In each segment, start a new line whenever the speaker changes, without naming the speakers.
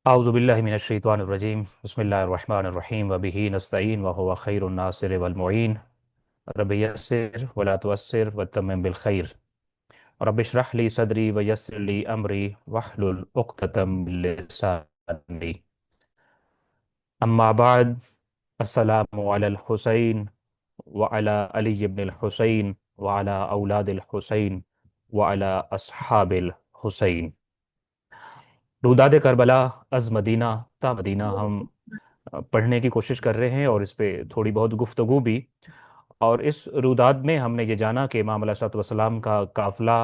أعوذ بالله من الشيطان الرجيم بسم الله الرحمن الرحيم وبه نستعين وهو خير الناصر والمعين رب يسر ولا تؤسر وتمم بالخير رب اشرح لي صدري ويسر لي أمري واحلل عقدة من لساني أما بعد السلام على الحسين وعلى علي بن الحسين وعلى أولاد الحسين وعلى أصحاب الحسين. روداد کربلا از مدینہ تا مدینہ ہم پڑھنے کی کوشش کر رہے ہیں، اور اس پہ تھوڑی بہت گفتگو بھی. اور اس روداد میں ہم نے یہ جانا کہ امام علیہ الصلوۃ والسلام کا قافلہ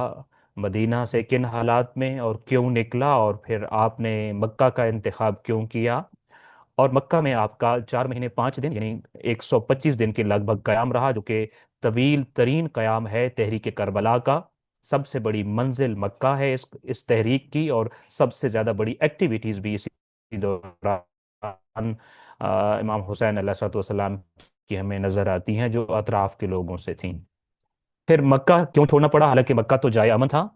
مدینہ سے کن حالات میں اور کیوں نکلا، اور پھر آپ نے مکہ کا انتخاب کیوں کیا، اور مکہ میں آپ کا 4 مہینے 5 دن یعنی 125 دن کے لگ بھگ قیام رہا، جو کہ طویل ترین قیام ہے تحریک کربلا کا. سب سے بڑی منزل مکہ ہے اس تحریک کی، اور سب سے زیادہ بڑی ایکٹیویٹیز بھی اسی دوران امام حسین علیہ الصلوۃ والسلام کی ہمیں نظر آتی ہیں، جو اطراف کے لوگوں سے تھیں. پھر مکہ کیوں چھوڑنا پڑا؟ حالانکہ مکہ تو جائے امن تھا،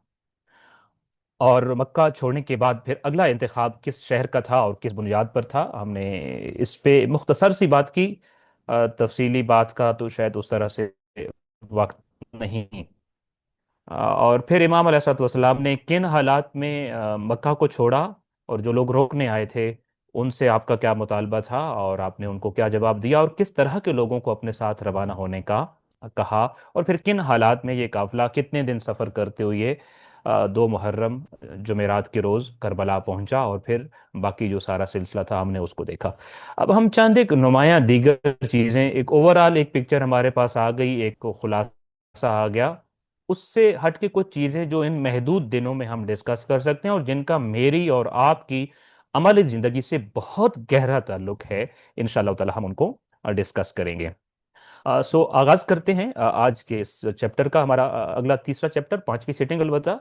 اور مکہ چھوڑنے کے بعد پھر اگلا انتخاب کس شہر کا تھا اور کس بنیاد پر تھا، ہم نے اس پہ مختصر سی بات کی. تفصیلی بات کا تو شاید اس طرح سے وقت نہیں. اور پھر امام علیہ الصلوۃ والسلام نے کن حالات میں مکہ کو چھوڑا، اور جو لوگ روکنے آئے تھے ان سے آپ کا کیا مطالبہ تھا، اور آپ نے ان کو کیا جواب دیا، اور کس طرح کے لوگوں کو اپنے ساتھ روانہ ہونے کا کہا، اور پھر کن حالات میں یہ قافلہ کتنے دن سفر کرتے ہوئے 2 محرم جمعرات کے روز کربلا پہنچا، اور پھر باقی جو سارا سلسلہ تھا ہم نے اس کو دیکھا. اب ہم چند ایک نمایاں دیگر چیزیں، ایک اوورال ایک پکچر ہمارے پاس آ گئی، ایک خلاصہ آ گیا. اس سے ہٹ کے کچھ چیزیں جو ان محدود دنوں میں ہم ڈسکس کر سکتے ہیں، اور جن کا میری اور آپ کی عملی زندگی سے بہت گہرا تعلق ہے، انشاءاللہ تعالی ہم ان کو ڈسکس کریں گے. سو آغاز کرتے ہیں آج کے اس چیپٹر کا. ہمارا اگلا تیسرا چیپٹر، 5ویں سیٹنگ البتہ،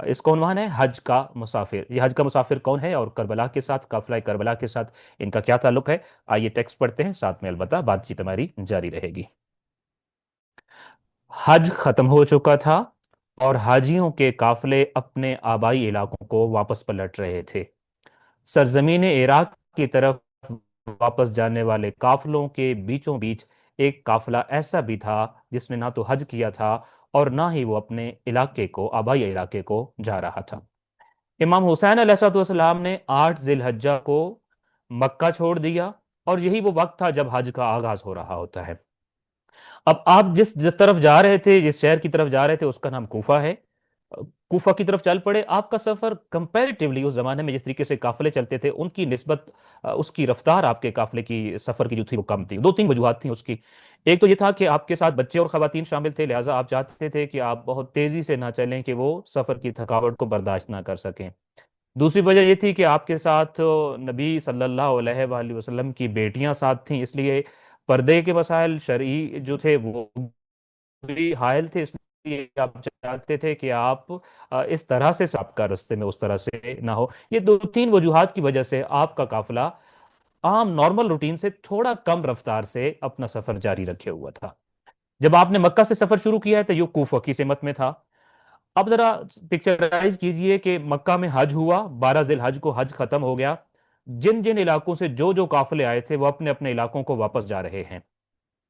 اس کا عنوان ہے حج کا مسافر. یہ حج کا مسافر کون ہے، اور کربلا کے ساتھ، قافلہ کربلا کے ساتھ ان کا کیا تعلق ہے؟ آئیے ٹیکسٹ پڑھتے ہیں، ساتھ میں البتہ بات چیت ہماری جاری رہے گی. حج ختم ہو چکا تھا، اور حاجیوں کے قافلے اپنے آبائی علاقوں کو واپس پلٹ رہے تھے. سرزمین عراق کی طرف واپس جانے والے قافلوں کے بیچوں بیچ ایک قافلہ ایسا بھی تھا جس نے نہ تو حج کیا تھا اور نہ ہی وہ اپنے علاقے کو، آبائی علاقے کو جا رہا تھا. امام حسین علیہ الصلوۃ والسلام نے 8 ذی الحجہ کو مکہ چھوڑ دیا، اور یہی وہ وقت تھا جب حج کا آغاز ہو رہا ہوتا ہے. اب آپ جس طرف جا رہے تھے، جس شہر کی طرف جا رہے تھے، اس کا نام کوفہ ہے. کوفہ کی طرف چل پڑے. آپ کا سفر کمپیریٹیولی اس زمانے میں جس طریقے سے قافلے چلتے تھے ان کی نسبت، اس کی رفتار آپ کے قافلے کی سفر کی جو تھی وہ کم تھی. 2 3 وجوہات تھیں اس کی. ایک تو یہ تھا کہ آپ کے ساتھ بچے اور خواتین شامل تھے، لہٰذا آپ چاہتے تھے کہ آپ بہت تیزی سے نہ چلیں کہ وہ سفر کی تھکاوٹ کو برداشت نہ کر سکیں. دوسری وجہ یہ تھی کہ آپ کے ساتھ نبی صلی اللہ علیہ وآلہ وسلم کی بیٹیاں ساتھ تھیں، اس لیے پردے کے مسائل شرعی جو تھے وہ بھی حائل تھے. اس لیے آپ چاہتے تھے کہ آپ اس طرح سے آپ کا رستے میں اس طرح سے نہ ہو. یہ 2 3 وجوہات کی وجہ سے آپ کا قافلہ عام نارمل روٹین سے تھوڑا کم رفتار سے اپنا سفر جاری رکھے ہوا تھا. جب آپ نے مکہ سے سفر شروع کیا ہے تو یہ کوفہ کی سمت میں تھا. اب ذرا پکچرائز کیجئے کہ مکہ میں حج ہوا، 12 ذی الحج کو حج ختم ہو گیا. جن جن علاقوں سے جو جو قافلے آئے تھے وہ اپنے اپنے علاقوں کو واپس جا رہے ہیں.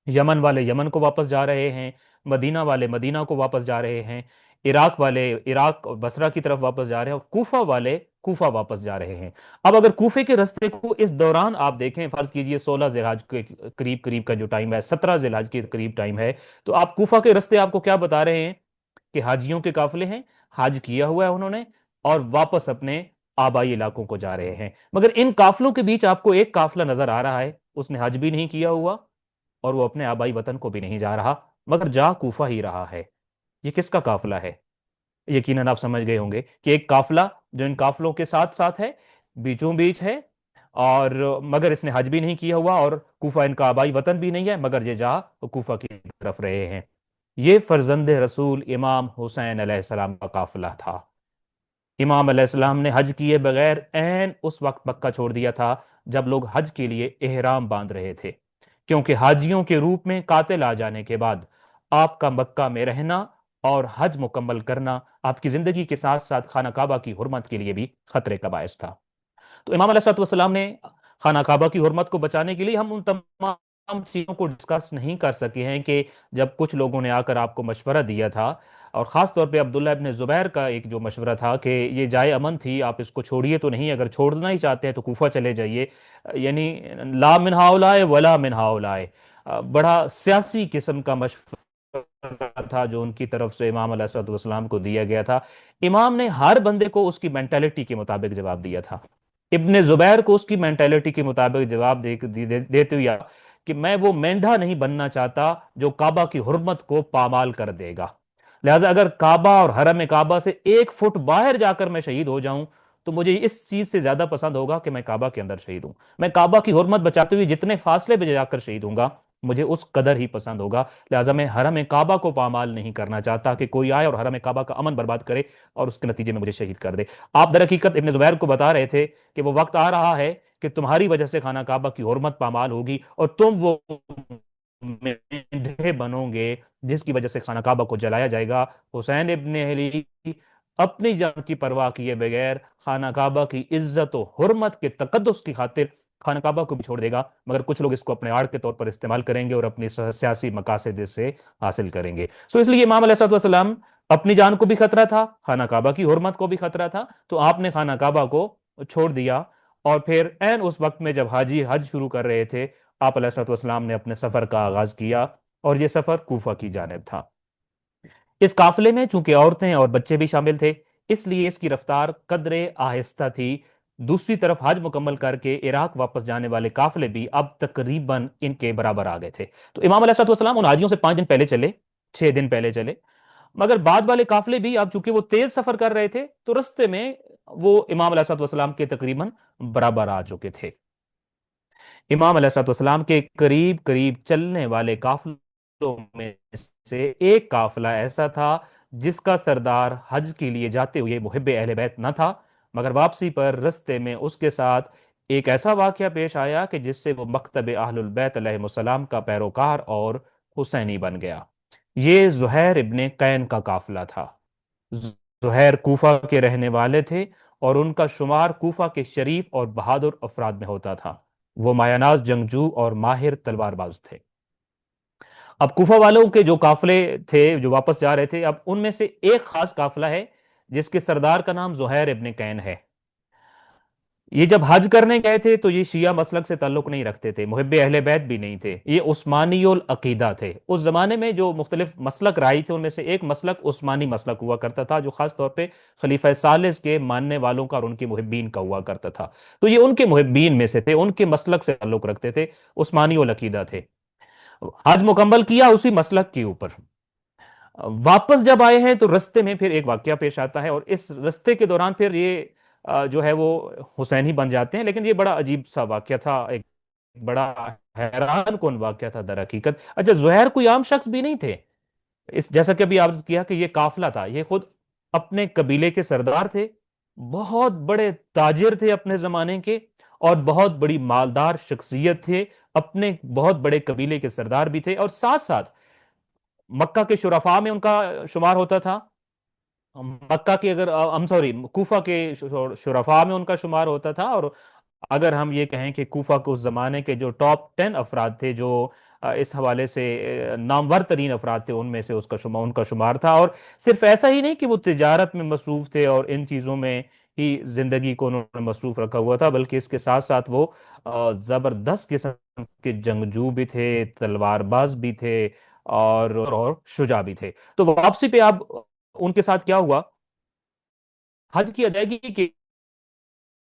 یمن والے یمن کو واپس جا رہے ہیں، مدینہ والے مدینہ کو واپس جا رہے ہیں، عراق والے عراق اور بصرہ کی طرف واپس جا رہے ہیں، اور کوفہ والے کوفہ واپس جا رہے ہیں. اب اگر کوفے کے رستے کو اس دوران آپ دیکھیں، فرض کیجئے 16 ذی الحج کے قریب قریب کا جو ٹائم ہے، 17 ذی الحج کے قریب ٹائم ہے، تو آپ کوفہ کے رستے آپ کو کیا بتا رہے ہیں کہ حاجیوں کے قافلے ہیں، حج کیا ہوا ہے انہوں نے، اور واپس اپنے آبائی علاقوں کو جا رہے ہیں. مگر ان قافلوں کے بیچ آپ کو ایک قافلہ نظر آ رہا ہے، اس نے حج بھی نہیں کیا ہوا اور وہ اپنے آبائی وطن کو بھی نہیں جا رہا، مگر جا کوفہ ہی رہا ہے. یہ کس کا قافلہ ہے؟ یقیناً آپ سمجھ گئے ہوں گے کہ ایک قافلہ جو ان قافلوں کے ساتھ ساتھ ہے، بیچوں بیچ ہے، اور مگر اس نے حج بھی نہیں کیا ہوا، اور کوفہ ان کا آبائی وطن بھی نہیں ہے، مگر یہ جا کوفہ کی طرف رہے ہیں. یہ فرزند رسول امام حسین علیہ السلام کا قافلہ تھا. امام علیہ السلام نے حج کیے بغیر عین اس وقت مکہ چھوڑ دیا تھا جب لوگ حج کے لیے احرام باندھ رہے تھے، کیونکہ حاجیوں کے روپ میں قاتل آ جانے کے بعد آپ کا مکہ میں رہنا اور حج مکمل کرنا آپ کی زندگی کے ساتھ ساتھ خانہ کعبہ کی حرمت کے لیے بھی خطرے کا باعث تھا. تو امام علیہ السلام نے خانہ کعبہ کی حرمت کو بچانے کے لیے ہم ان تمام چیزوں کو ڈسکس نہیں کر سکے ہیں کہ جب کچھ لوگوں نے آ کر آپ کو مشورہ دیا تھا، اور خاص طور پہ عبداللہ ابن زبیر کا ایک جو مشورہ تھا کہ یہ جائے امن تھی، آپ اس کو چھوڑیے تو نہیں، اگر چھوڑنا ہی چاہتے ہیں تو کوفہ چلے جائیے، یعنی لا من ہؤلاء ولا من ہؤلاء، بڑا سیاسی قسم کا مشورہ تھا جو ان کی طرف سے امام علیہ السلام کو دیا گیا تھا۔ امام نے ہر بندے کو اس کی مینٹیلٹی کے مطابق جواب دیا تھا۔ ابن زبیر کو اس کی مینٹیلٹی کے مطابق جواب دیتے ہوئے کہ میں وہ مینڈھا نہیں بننا چاہتا جو کعبہ کی حرمت کو پامال کر دے گا، لہٰذا اگر کعبہ اور حرم کعبہ سے 1 فٹ باہر جا کر میں شہید ہو جاؤں تو مجھے اس چیز سے زیادہ پسند ہوگا کہ میں کعبہ کے اندر شہید ہوں۔ میں کعبہ کی حرمت بچاتے ہوئے جتنے فاصلے پہ جا کر شہید ہوں گا مجھے اس قدر ہی پسند ہوگا، لہٰذا میں حرم کعبہ کو پامال نہیں کرنا چاہتا کہ کوئی آئے اور حرم کعبہ کا امن برباد کرے اور اس کے نتیجے میں مجھے شہید کر دے۔ آپ در حقیقت ابن زبیر کو بتا رہے تھے کہ وہ وقت آ رہا ہے کہ تمہاری وجہ سے خانہ کعبہ کی حرمت پامال ہوگی اور تم وہ مینڈھے بنو گے جس کی وجہ سے خانہ کعبہ کو جلایا جائے گا۔ حسین ابن علی اپنی جان کی پرواہ کیے بغیر خانہ کعبہ کی عزت و حرمت کے تقدس کی خاطر خانہ کعبہ کو بھی چھوڑ دے گا، مگر کچھ لوگ اس کو اپنے آڑ کے طور پر استعمال کریں گے اور اپنی سیاسی مقاصد سے حاصل کریں گے۔ اس لیے امام علیہ السلام اپنی جان کو بھی خطرہ تھا، خانہ کعبہ کی حرمت کو بھی خطرہ تھا، تو آپ نے خانہ کعبہ کو چھوڑ دیا، اور پھر عین اس وقت میں جب حاجی حج شروع کر رہے تھے آپ علیہ السلام نے اپنے سفر کا آغاز کیا، اور یہ سفر کوفہ کی جانب تھا۔ اس قافلے میں چونکہ عورتیں اور بچے بھی شامل تھے اس لیے اس کی رفتار قدرے آہستہ تھی۔ دوسری طرف حج مکمل کر کے عراق واپس جانے والے قافلے بھی اب تقریباً ان کے برابر آ گئے تھے، تو امام علیہ السلام ان حاجیوں سے 5 دن پہلے چلے، 6 دن پہلے چلے، مگر بعد والے قافلے بھی اب چونکہ وہ تیز سفر کر رہے تھے تو رستے میں وہ امام علیہ السلام کے تقریباً برابر آ چکے تھے۔ امام علیہ السلام کے قریب قریب چلنے والے قافلوں میں سے ایک قافلہ ایسا تھا جس کا سردار حج کے لیے جاتے ہوئے محب اہل بیت نہ تھا، مگر واپسی پر رستے میں اس کے ساتھ ایک ایسا واقعہ پیش آیا کہ جس سے وہ مکتب اہل البیت علیہ السلام کا پیروکار اور حسینی بن گیا۔ یہ زہیر ابن قین کا قافلہ تھا۔ زہیر کوفہ کے رہنے والے تھے اور ان کا شمار کوفہ کے شریف اور بہادر افراد میں ہوتا تھا۔ وہ مایاناز جنگجو اور ماہر تلوار باز تھے۔ اب کوفہ والوں کے جو قافلے تھے جو واپس جا رہے تھے، اب ان میں سے ایک خاص قافلہ ہے جس کے سردار کا نام زہیر ابن قین ہے۔ یہ جب حج کرنے گئے تھے تو یہ شیعہ مسلک سے تعلق نہیں رکھتے تھے، محب اہل بیت بھی نہیں تھے، یہ عثمانی العقیدہ تھے۔ اس زمانے میں جو مختلف مسلک رائج تھے ان میں سے ایک مسلک عثمانی مسلک ہوا کرتا تھا جو خاص طور پہ خلیفہ ثالث کے ماننے والوں کا اور ان کے محبین کا ہوا کرتا تھا، تو یہ ان کے محبین میں سے تھے، ان کے مسلک سے تعلق رکھتے تھے، عثمانی العقیدہ تھے۔ حج مکمل کیا اسی مسلک کے اوپر، واپس جب آئے ہیں تو رستے میں پھر ایک واقعہ پیش آتا ہے، اور اس رستے کے دوران پھر یہ جو ہے وہ حسین ہی بن جاتے ہیں، لیکن یہ بڑا عجیب سا واقعہ تھا، ایک بڑا حیران کن واقعہ تھا در حقیقت۔ اچھا، زہیر کوئی عام شخص بھی نہیں تھے، جیسا کہ ابھی عرض کیا کہ یہ قافلہ تھا، یہ خود اپنے قبیلے کے سردار تھے، بہت بڑے تاجر تھے اپنے زمانے کے، اور بہت بڑی مالدار شخصیت تھے، اپنے بہت بڑے قبیلے کے سردار بھی تھے، اور ساتھ ساتھ مکہ کے شرفاء میں ان کا شمار ہوتا تھا، مکہ کے اگر سوری کوفہ کے شرفاء میں ان کا شمار ہوتا تھا، اور اگر ہم یہ کہیں کہ کوفہ کے اس زمانے کے جو ٹاپ 10 افراد تھے جو اس حوالے سے نامور ترین افراد تھے ان میں سے ان کا شمار تھا، اور صرف ایسا ہی نہیں کہ وہ تجارت میں مصروف تھے اور ان چیزوں میں ہی زندگی کو انہوں نے مصروف رکھا ہوا تھا، بلکہ اس کے ساتھ ساتھ وہ زبردست قسم کے جنگجو بھی تھے، تلوار باز بھی تھے، اور شجاع بھی تھے۔ تو واپسی پہ اب ان کے ساتھ کیا ہوا، حج کی ادائیگی کے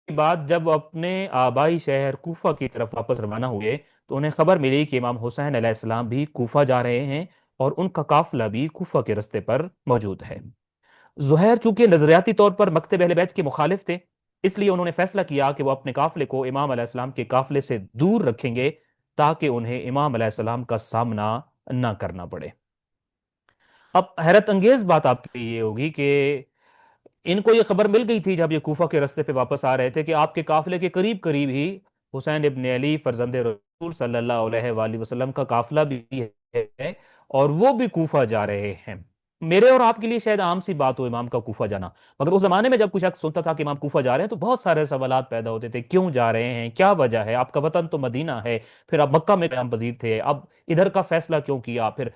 بعد جب اپنے آبائی شہر کوفہ کی طرف واپس روانہ ہوئے تو انہیں خبر ملی کہ امام حسین علیہ السلام بھی کوفہ جا رہے ہیں اور ان کا قافلہ بھی کوفہ کے رستے پر موجود ہے۔ زہیر چونکہ نظریاتی طور پر مکتب اہل بیت کے مخالف تھے، اس لیے انہوں نے فیصلہ کیا کہ وہ اپنے قافلے کو امام علیہ السلام کے قافلے سے دور رکھیں گے تاکہ انہیں امام علیہ السلام کا سامنا نہ کرنا پڑے۔ اب حیرت انگیز بات آپ کے لیے یہ ہوگی کہ ان کو یہ خبر مل گئی تھی جب یہ کوفہ کے رستے پہ واپس آ رہے تھے کہ آپ کے قافلے کے قریب قریب ہی حسین ابن علی فرزند رسول صلی اللہ علیہ وآلہ وسلم کا قافلہ بھی ہے اور وہ بھی کوفہ جا رہے ہیں۔ میرے اور آپ کے لیے شاید عام سی بات ہو امام کا کوفہ جانا، مگر اس زمانے میں جب کوئی شخص سنتا تھا کہ امام کوفہ جا رہے ہیں تو بہت سارے سوالات پیدا ہوتے تھے، کیوں جا رہے ہیں، کیا وجہ ہے، آپ کا وطن تو مدینہ ہے، پھر آپ مکہ میں قیام پذیر تھے، اب ادھر کا فیصلہ کیوں کیا، پھر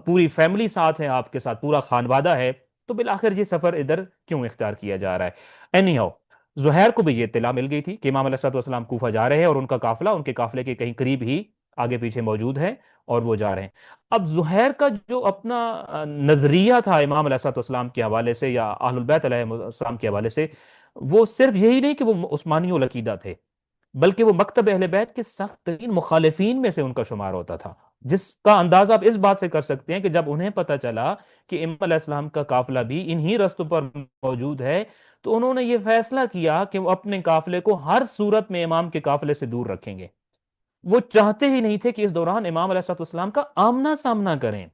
پوری فیملی ساتھ ہے آپ کے ساتھ، پورا خانوادہ ہے، تو بالآخر یہ سفر ادھر کیوں اختیار کیا جا رہا ہے؟ اینی ہاؤ، زہیر کو بھی یہ اطلاع مل گئی تھی کہ امام علیہ الصلوۃ والسلام کوفہ جا رہے ہیں، اور ان کا قافلہ ان کے قافلے کے کہیں قریب ہی آگے پیچھے موجود ہے اور وہ جا رہے ہیں۔ اب زہیر کا جو اپنا نظریہ تھا امام علیہ الصلوۃ والسلام کے حوالے سے یا اہل البیت علیہ السلام کے حوالے سے، وہ صرف یہی نہیں کہ وہ عثمانی العقیدہ تھے، بلکہ وہ مکتب اہل بیت کے سخت ترین مخالفین میں سے ان کا شمار ہوتا تھا، جس کا اندازہ آپ اس بات سے کر سکتے ہیں کہ جب انہیں پتہ چلا کہ امام علیہ السلام کا قافلہ بھی انہی رستوں پر موجود ہے، تو انہوں نے یہ فیصلہ کیا کہ وہ اپنے قافلے کو ہر صورت میں امام کے قافلے سے دور رکھیں گے۔ وہ چاہتے ہی نہیں تھے کہ اس دوران امام علیہ السلام کا آمنا سامنا کریں،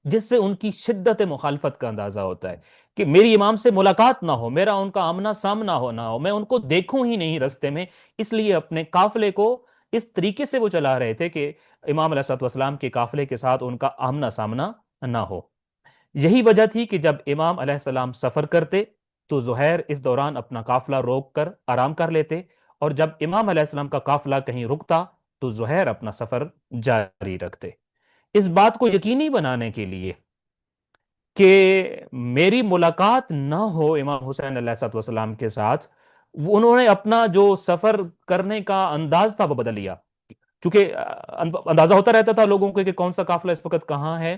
جس سے ان کی شدت مخالفت کا اندازہ ہوتا ہے کہ میری امام سے ملاقات نہ ہو، میرا ان کا آمنا سامنا نہ ہو، میں ان کو دیکھوں ہی نہیں رستے میں، اس لیے اپنے قافلے کو اس طریقے سے وہ چلا رہے تھے کہ امام علیہ السلام کے قافلے کے ساتھ ان کا آمنا سامنا نہ ہو۔ یہی وجہ تھی کہ جب امام علیہ السلام سفر کرتے تو زہیر اس دوران اپنا قافلہ روک کر آرام کر لیتے، اور جب امام علیہ السلام کا قافلہ کہیں رکتا تو زہیر اپنا سفر جاری رکھتے، اس بات کو یقینی بنانے کے لیے کہ میری ملاقات نہ ہو امام حسین علیہ السلام کے ساتھ۔ انہوں نے اپنا جو سفر کرنے کا انداز تھا وہ بدل لیا، چونکہ اندازہ ہوتا رہتا تھا لوگوں کو کہ کون سا قافلہ اس وقت کہاں ہے،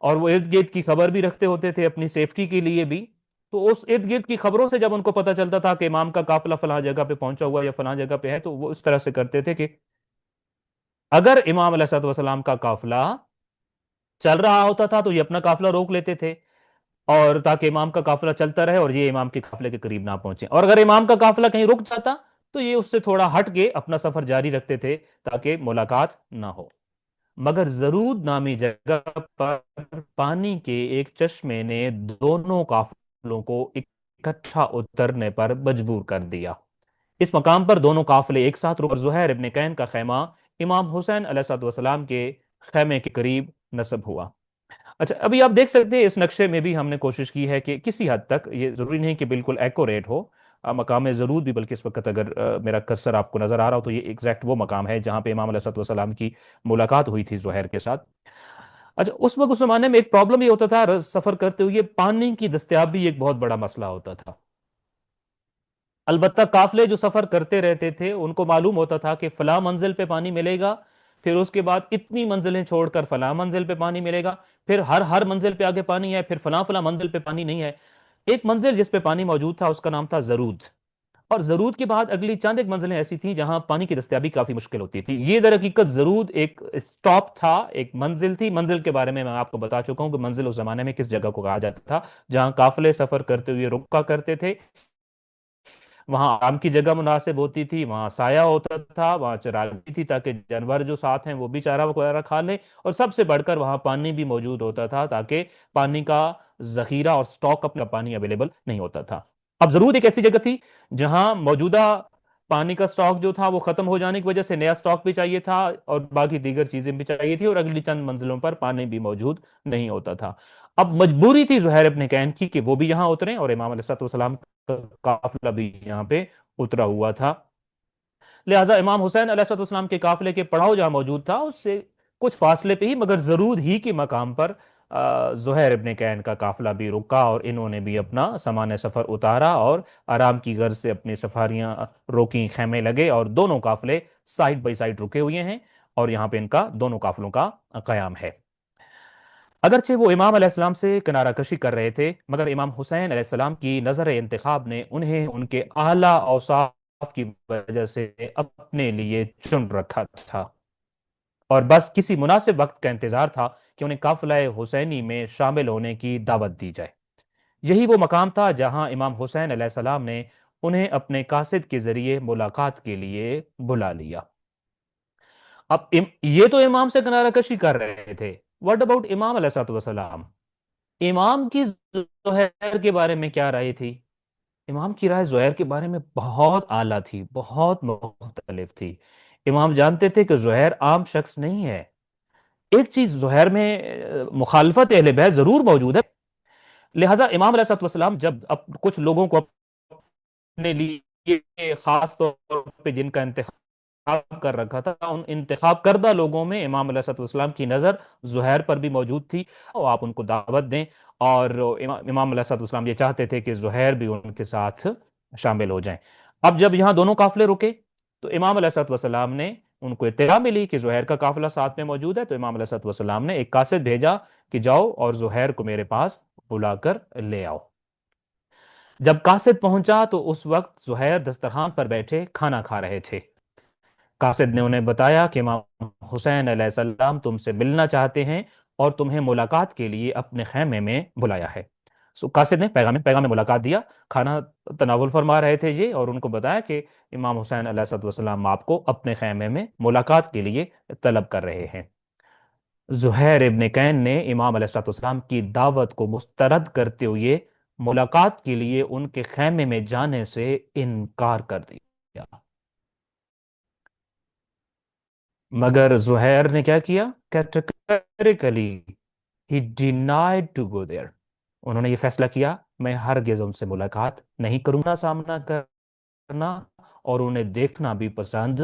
اور وہ ارد گرد کی خبر بھی رکھتے ہوتے تھے اپنی سیفٹی کے لیے بھی۔ تو اس ارد گرد کی خبروں سے جب ان کو پتہ چلتا تھا کہ امام کا قافلہ فلاں جگہ پہ پہنچا ہوا یا فلاں جگہ پہ ہے، تو وہ اس طرح سے کرتے تھے کہ اگر امام علیہ السلام کا قافلہ چل رہا ہوتا تھا تو یہ اپنا قافلہ روک لیتے تھے، اور تاکہ امام کا قافلہ چلتا رہے اور یہ امام کے قافلے کے قریب نہ پہنچے، اور اگر امام کا قافلہ کہیں رک جاتا تو یہ اس سے تھوڑا ہٹ کے اپنا سفر جاری رکھتے تھے تاکہ ملاقات نہ ہو۔ مگر زرود نامی جگہ پر پانی کے ایک چشمے نے دونوں قافلوں کو اکٹھا اترنے پر مجبور کر دیا۔ اس مقام پر دونوں قافلے ایک ساتھ رک اور زہیر ابن قین کا خیمہ امام حسین علیہ السلام کے خیمے کے قریب نصب ہوا۔ اچھا، ابھی آپ دیکھ سکتے ہیں اس نقشے میں بھی ہم نے کوشش کی ہے کہ کسی حد تک، یہ ضروری نہیں کہ بالکل ایکوریٹ ہو، مقام ضرور بھی، بلکہ اس وقت اگر میرا کرسر آپ کو نظر آ رہا ہو تو یہ ایگزیکٹ وہ مقام ہے جہاں پہ امام علیہ السلام کی ملاقات ہوئی تھی زہیر کے ساتھ۔ اچھا، اس وقت اس زمانے میں ایک پرابلم یہ ہوتا تھا سفر کرتے ہوئے، پانی کی دستیابی ایک بہت بڑا مسئلہ ہوتا تھا۔ البتہ قافلے جو سفر کرتے رہتے تھے ان کو معلوم ہوتا تھا کہ فلاں منزل پہ پانی ملے گا، پھر اس کے بعد اتنی منزلیں چھوڑ کر فلاں منزل پہ پانی ملے گا، پھر ہر منزل پہ آگے پانی ہے، پھر فلاں فلاں منزل پہ پانی نہیں ہے۔ ایک منزل جس پہ پانی موجود تھا اس کا نام تھا زرود، اور زرود کے بعد اگلی چند ایک منزلیں ایسی تھیں جہاں پانی کی دستیابی کافی مشکل ہوتی تھی۔ یہ در حقیقت زرود ایک سٹاپ تھا، ایک منزل تھی۔ منزل کے بارے میں آپ کو بتا چکا ہوں کہ منزل اس زمانے میں کس جگہ کو کہا جاتا تھا جہاں قافلے سفر کرتے ہوئے رکا کرتے تھے، وہاں آرام کی جگہ مناسب ہوتی تھی، وہاں سایہ ہوتا تھا، وہاں چراگاہ تھی تاکہ جانور جو ساتھ ہیں وہ بھی چارہ وغیرہ کھا لیں، اور سب سے بڑھ کر وہاں پانی بھی موجود ہوتا تھا تاکہ پانی کا ذخیرہ اور سٹاک اپنا پانی اویلیبل نہیں ہوتا تھا۔ اب ضرور ایک ایسی جگہ تھی جہاں موجودہ پانی کا سٹاک جو تھا وہ ختم ہو جانے کی وجہ سے نیا سٹاک بھی چاہیے تھا، اور باقی دیگر چیزیں بھی چاہیے تھی، اور اگلی چند منزلوں پر پانی بھی موجود نہیں ہوتا تھا۔ اب مجبوری تھی زہیر ابن قین کی کہ وہ بھی یہاں اتریں، اور امام علیہ السلام کا قافلہ بھی یہاں پہ اترا ہوا تھا۔ لہٰذا امام حسین علیہ السلام کے قافلے کے پڑاؤ جہاں موجود تھا اس سے کچھ فاصلے پہ ہی مگر ضرور ہی کے مقام پر زہیر ابن قین کا قافلہ بھی رکا، اور انہوں نے بھی اپنا سامان سفر اتارا اور آرام کی غرض سے اپنی سفاریاں روکیں، خیمے لگے، اور دونوں قافلے سائیڈ بائی سائیڈ رکے ہوئے ہیں، اور یہاں پہ ان کا دونوں قافلوں کا قیام ہے۔ اگرچہ وہ امام علیہ السلام سے کنارہ کشی کر رہے تھے، مگر امام حسین علیہ السلام کی نظر انتخاب نے انہیں ان کے اعلیٰ اوصاف کی وجہ سے اپنے لیے چن رکھا تھا، اور بس کسی مناسب وقت کا انتظار تھا کہ انہیں قافلہ حسینی میں شامل ہونے کی دعوت دی جائے۔ یہی وہ مقام تھا جہاں امام حسین علیہ السلام نے انہیں اپنے قاصد کے ذریعے ملاقات کے لیے بلا لیا۔ اب یہ تو امام سے کنارہ کشی کر رہے تھے، واٹ اباؤٹ امام علیہ السلام؟ امام کی زہیر کے بارے میں کیا رائے تھی؟ امام کی رائے زہیر کے بارے میں بہت اعلیٰ تھی، بہت مختلف تھی۔ امام جانتے تھے کہ زہیر عام شخص نہیں ہے، ایک چیز زہیر میں مخالفت اہل بیت ضرور موجود ہے. لہٰذا امام علیہ الصلوۃ والسلام جب کچھ لوگوں کو اپنے لیے خاص طور پہ جن کا انتخاب کر رکھا تھا، ان انتخاب کردہ لوگوں میں امام علیہ الصلوۃ والسلام کی نظر زہیر پر بھی موجود تھی، اور آپ ان کو دعوت دیں. اور امام علیہ الصلوۃ والسلام یہ چاہتے تھے کہ زہیر بھی ان کے ساتھ شامل ہو جائیں. اب جب یہاں دونوں قافلے رکے تو امام علیہ الصلوۃ والسلام نے ان کو اطلاع ملی کہ زہیر کا قافلہ ساتھ میں موجود ہے، تو امام علیہ الصلوۃ والسلام نے ایک قاصد بھیجا کہ جاؤ اور زہیر کو میرے پاس بلا کر لے آؤ. جب قاصد پہنچا تو اس وقت زہیر دسترخوان پر بیٹھے کھانا کھا رہے تھے. قاصد نے انہیں بتایا کہ امام حسین علیہ السلام تم سے ملنا چاہتے ہیں اور تمہیں ملاقات کے لیے اپنے خیمے میں بلایا ہے. قاصد نے پیغام ملاقات دیا. کھانا تناول فرما رہے تھے یہ، اور ان کو بتایا کہ امام حسین علیہ السلام آپ کو اپنے خیمے میں ملاقات کے لیے طلب کر رہے ہیں. زہیر ابن کین نے امام علیہ السلام کی دعوت کو مسترد کرتے ہوئے ملاقات کے لیے ان کے خیمے میں جانے سے انکار کر دیا. مگر زہیر نے کیا کیا؟ categorically he denied to go there. انہوں نے یہ فیصلہ کیا میں ہرگز ان سے ملاقات نہیں کروں گا، سامنا کرنا اور انہیں دیکھنا بھی پسند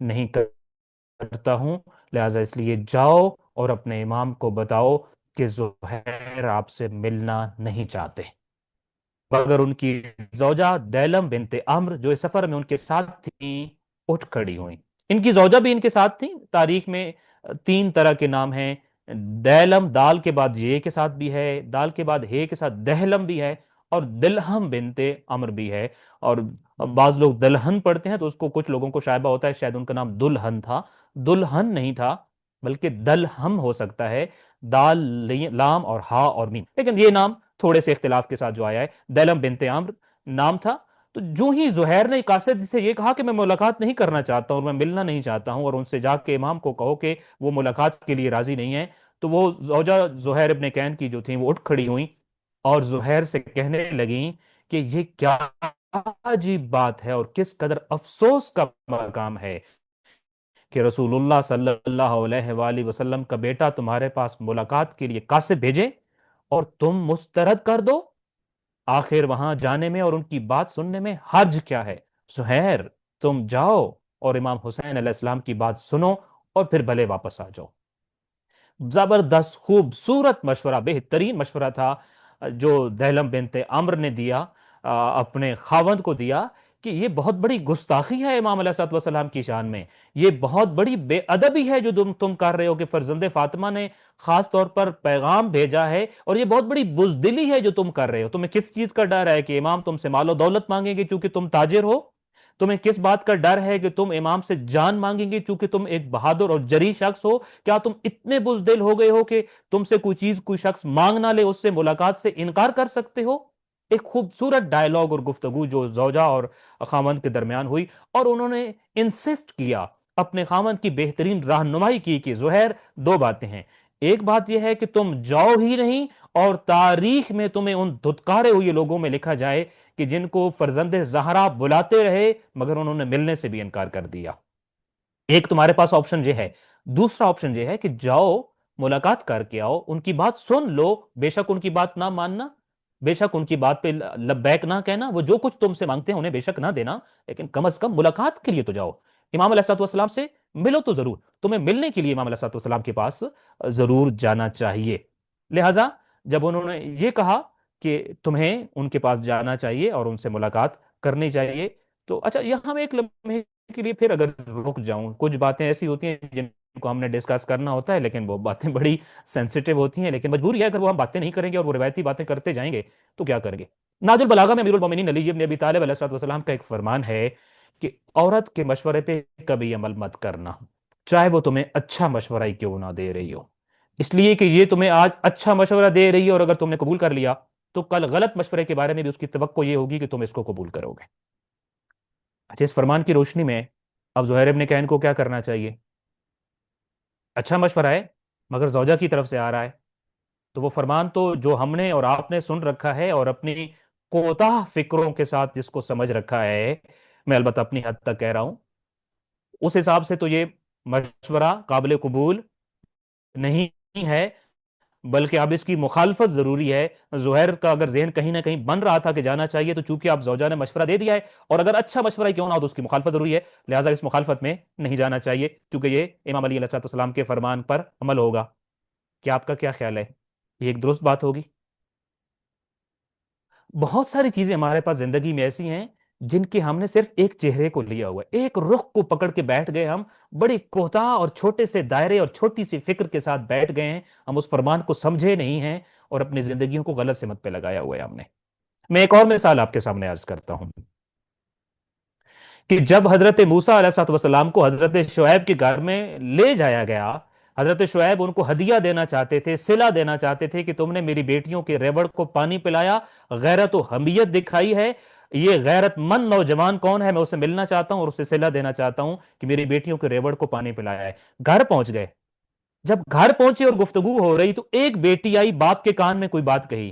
نہیں کرتا ہوں. لہٰذا اس لیے جاؤ اور اپنے امام کو بتاؤ کہ زہیر آپ سے ملنا نہیں چاہتے. مگر ان کی زوجہ دیلم بنت عمر جو اس سفر میں ان کے ساتھ تھیں اٹھ کھڑی ہوئیں. ان کی زوجہ بھی ان کے ساتھ تھیں. تاریخ میں تین طرح کے نام ہیں. دیلم دال کے بعد یہ کے ساتھ بھی ہے، دال کے بعد ہے کے ساتھ دہلم بھی ہے، اور دلہم بنت عمر بھی ہے. اور بعض لوگ دلہن پڑھتے ہیں تو اس کو کچھ لوگوں کو شائبہ ہوتا ہے شاید ان کا نام دلہن تھا. دلہن نہیں تھا بلکہ دلہم ہو سکتا ہے، دال لام اور ہا اور میم، لیکن یہ نام تھوڑے سے اختلاف کے ساتھ جو آیا ہے دیلم بنت عمر نام تھا. تو جو ہی زہیر نے قاصد سے یہ کہا کہ میں ملاقات نہیں کرنا چاہتا ہوں اور میں ملنا نہیں چاہتا ہوں اور ان سے جا کے امام کو کہو کہ وہ ملاقات کے لیے راضی نہیں ہے، تو وہ زوجہ زہیر ابن کین کی جو تھیں وہ اٹھ کھڑی ہوئیں اور زہیر سے کہنے لگیں کہ یہ کیا عجیب بات ہے اور کس قدر افسوس کا مقام ہے کہ رسول اللہ صلی اللہ علیہ وآلہ وسلم کا بیٹا تمہارے پاس ملاقات کے لیے قاصد بھیجے اور تم مسترد کر دو. آخر وہاں جانے میں اور ان کی بات سننے میں حرج کیا ہے؟ زہیر تم جاؤ اور امام حسین علیہ السلام کی بات سنو اور پھر بھلے واپس آ جاؤ. زبردست خوبصورت مشورہ، بہترین مشورہ تھا جو دہلم بنت عمر نے دیا، اپنے خاوند کو دیا، کہ یہ بہت بڑی گستاخی ہے امام علیہ الصلوۃ والسلام کی شان میں، یہ بہت بڑی بے ادبی ہے جو تم کر رہے ہو کہ فرزند فاطمہ نے خاص طور پر پیغام بھیجا ہے، اور یہ بہت بڑی بزدلی ہے جو تم کر رہے ہو. تمہیں کس چیز کا ڈر ہے کہ امام تم سے مال و دولت مانگیں گے چونکہ تم تاجر ہو؟ تمہیں کس بات کا ڈر ہے کہ تم امام سے جان مانگیں گے چونکہ تم ایک بہادر اور جری شخص ہو؟ کیا تم اتنے بزدل ہو گئے ہو کہ تم سے کوئی چیز کوئی شخص مانگ نہ لے اس سے ملاقات سے انکار کر سکتے ہو؟ ایک خوبصورت ڈائلاگ اور گفتگو جو زوجہ اور خاوند کے درمیان ہوئی، اور انہوں نے انسسٹ کیا، اپنے خاوند کی بہترین رہنمائی کی کہ زہیر دو باتیں ہیں. ایک بات یہ ہے کہ تم جاؤ ہی نہیں، اور تاریخ میں تمہیں ان دھتکارے ہوئے لوگوں میں لکھا جائے کہ جن کو فرزند زہرا بلاتے رہے مگر انہوں نے ملنے سے بھی انکار کر دیا. ایک تمہارے پاس آپشن یہ ہے. دوسرا آپشن یہ ہے کہ جاؤ ملاقات کر کے آؤ، ان کی بات سن لو، بے شک ان کی بات نہ ماننا، بے شک ان کی بات پہ لبیک نہ کہنا، وہ جو کچھ تم سے مانگتے ہیں انہیں بے شک نہ دینا، لیکن کم از کم ملاقات کے لیے تو جاؤ. امام علیہ الصلوۃ والسلام سے ملو تو ضرور. تمہیں ملنے کے لیے امام علیہ الصلوۃ والسلام کے پاس ضرور جانا چاہیے. لہٰذا جب انہوں نے یہ کہا کہ تمہیں ان کے پاس جانا چاہیے اور ان سے ملاقات کرنی چاہیے، تو اچھا یہاں میں ایک لمحے کے لیے پھر اگر رک جاؤں، کچھ باتیں ایسی ہوتی ہیں جن کو ہم نے ڈسکس کرنا ہوتا ہے لیکن وہ باتیں بڑی سینسیٹیو ہوتی ہیں، لیکن مجبوری ہے اگر وہ ہم باتیں نہیں کریں گے اور وہ روایتی باتیں کرتے جائیں گے تو کیا کریں گے. ناج البلاغہ میں امیر المومنین علی بن ابی طالب علیہ الصلوۃ والسلام کا ایک فرمان ہے کہ عورت کے مشورے پہ کبھی عمل مت کرنا، چاہے وہ تمہیں اچھا مشورہ ہی کیوں نہ دے رہی ہو، اس لیے کہ یہ تمہیں آج اچھا مشورہ دے رہی ہے اور اگر تم نے قبول کر لیا تو کل غلط مشورے کے بارے میں بھی اس کی توقع یہ ہوگی کہ تم اس کو قبول کرو گے. اچھا اس فرمان کی روشنی میں اب زہیر ابن کہن کو کیا کرنا چاہیے؟ اچھا مشورہ ہے مگر زوجہ کی طرف سے آ رہا ہے، تو وہ فرمان تو جو ہم نے اور آپ نے سن رکھا ہے اور اپنی کوتاہ فکروں کے ساتھ جس کو سمجھ رکھا ہے، میں البتہ اپنی حد تک کہہ رہا ہوں، اس حساب سے تو یہ مشورہ قابل قبول نہیں ہے، بلکہ اب اس کی مخالفت ضروری ہے۔ زہیر کا اگر ذہن کہیں نہ کہیں بن رہا تھا کہ جانا چاہیے، تو چونکہ آپ زوجہ نے مشورہ دے دیا ہے، اور اگر اچھا مشورہ ہی کیوں نہ ہو تو اس کی مخالفت ضروری ہے، لہٰذا اس مخالفت میں نہیں جانا چاہیے، کیونکہ یہ امام علی علیہ السلام کے فرمان پر عمل ہوگا۔ کیا آپ کا کیا خیال ہے؟ یہ ایک درست بات ہوگی؟ بہت ساری چیزیں ہمارے پاس زندگی میں ایسی ہیں جن کے ہم نے صرف ایک چہرے کو لیا ہوا ہے، ایک رخ کو پکڑ کے بیٹھ گئے ہم، بڑی کوتاہ اور چھوٹے سے دائرے اور چھوٹی سی فکر کے ساتھ بیٹھ گئے ہیں، ہم اس فرمان کو سمجھے نہیں ہیں، اور اپنی زندگیوں کو غلط سمت پہ لگایا ہوا ہے ہم نے۔ میں ایک اور مثال آپ کے سامنے عرض کرتا ہوں کہ جب حضرت موسیٰ علیہ السلام کو حضرت شعیب کے گھر میں لے جایا گیا، حضرت شعیب ان کو ہدیہ دینا چاہتے تھے، صلہ دینا چاہتے تھے کہ تم نے میری بیٹیوں کے ریوڑ کو پانی پلایا، غیرت و حمیت دکھائی ہے، یہ غیرت مند نوجوان کون ہے، میں اسے ملنا چاہتا ہوں اور اسے صلہ دینا چاہتا ہوں کہ میری بیٹیوں کے ریوڑ کو پانی پلایا ہے۔ گھر پہنچ گئے، جب گھر پہنچے اور گفتگو ہو رہی تو ایک بیٹی آئی، باپ کے کان میں کوئی بات کہی،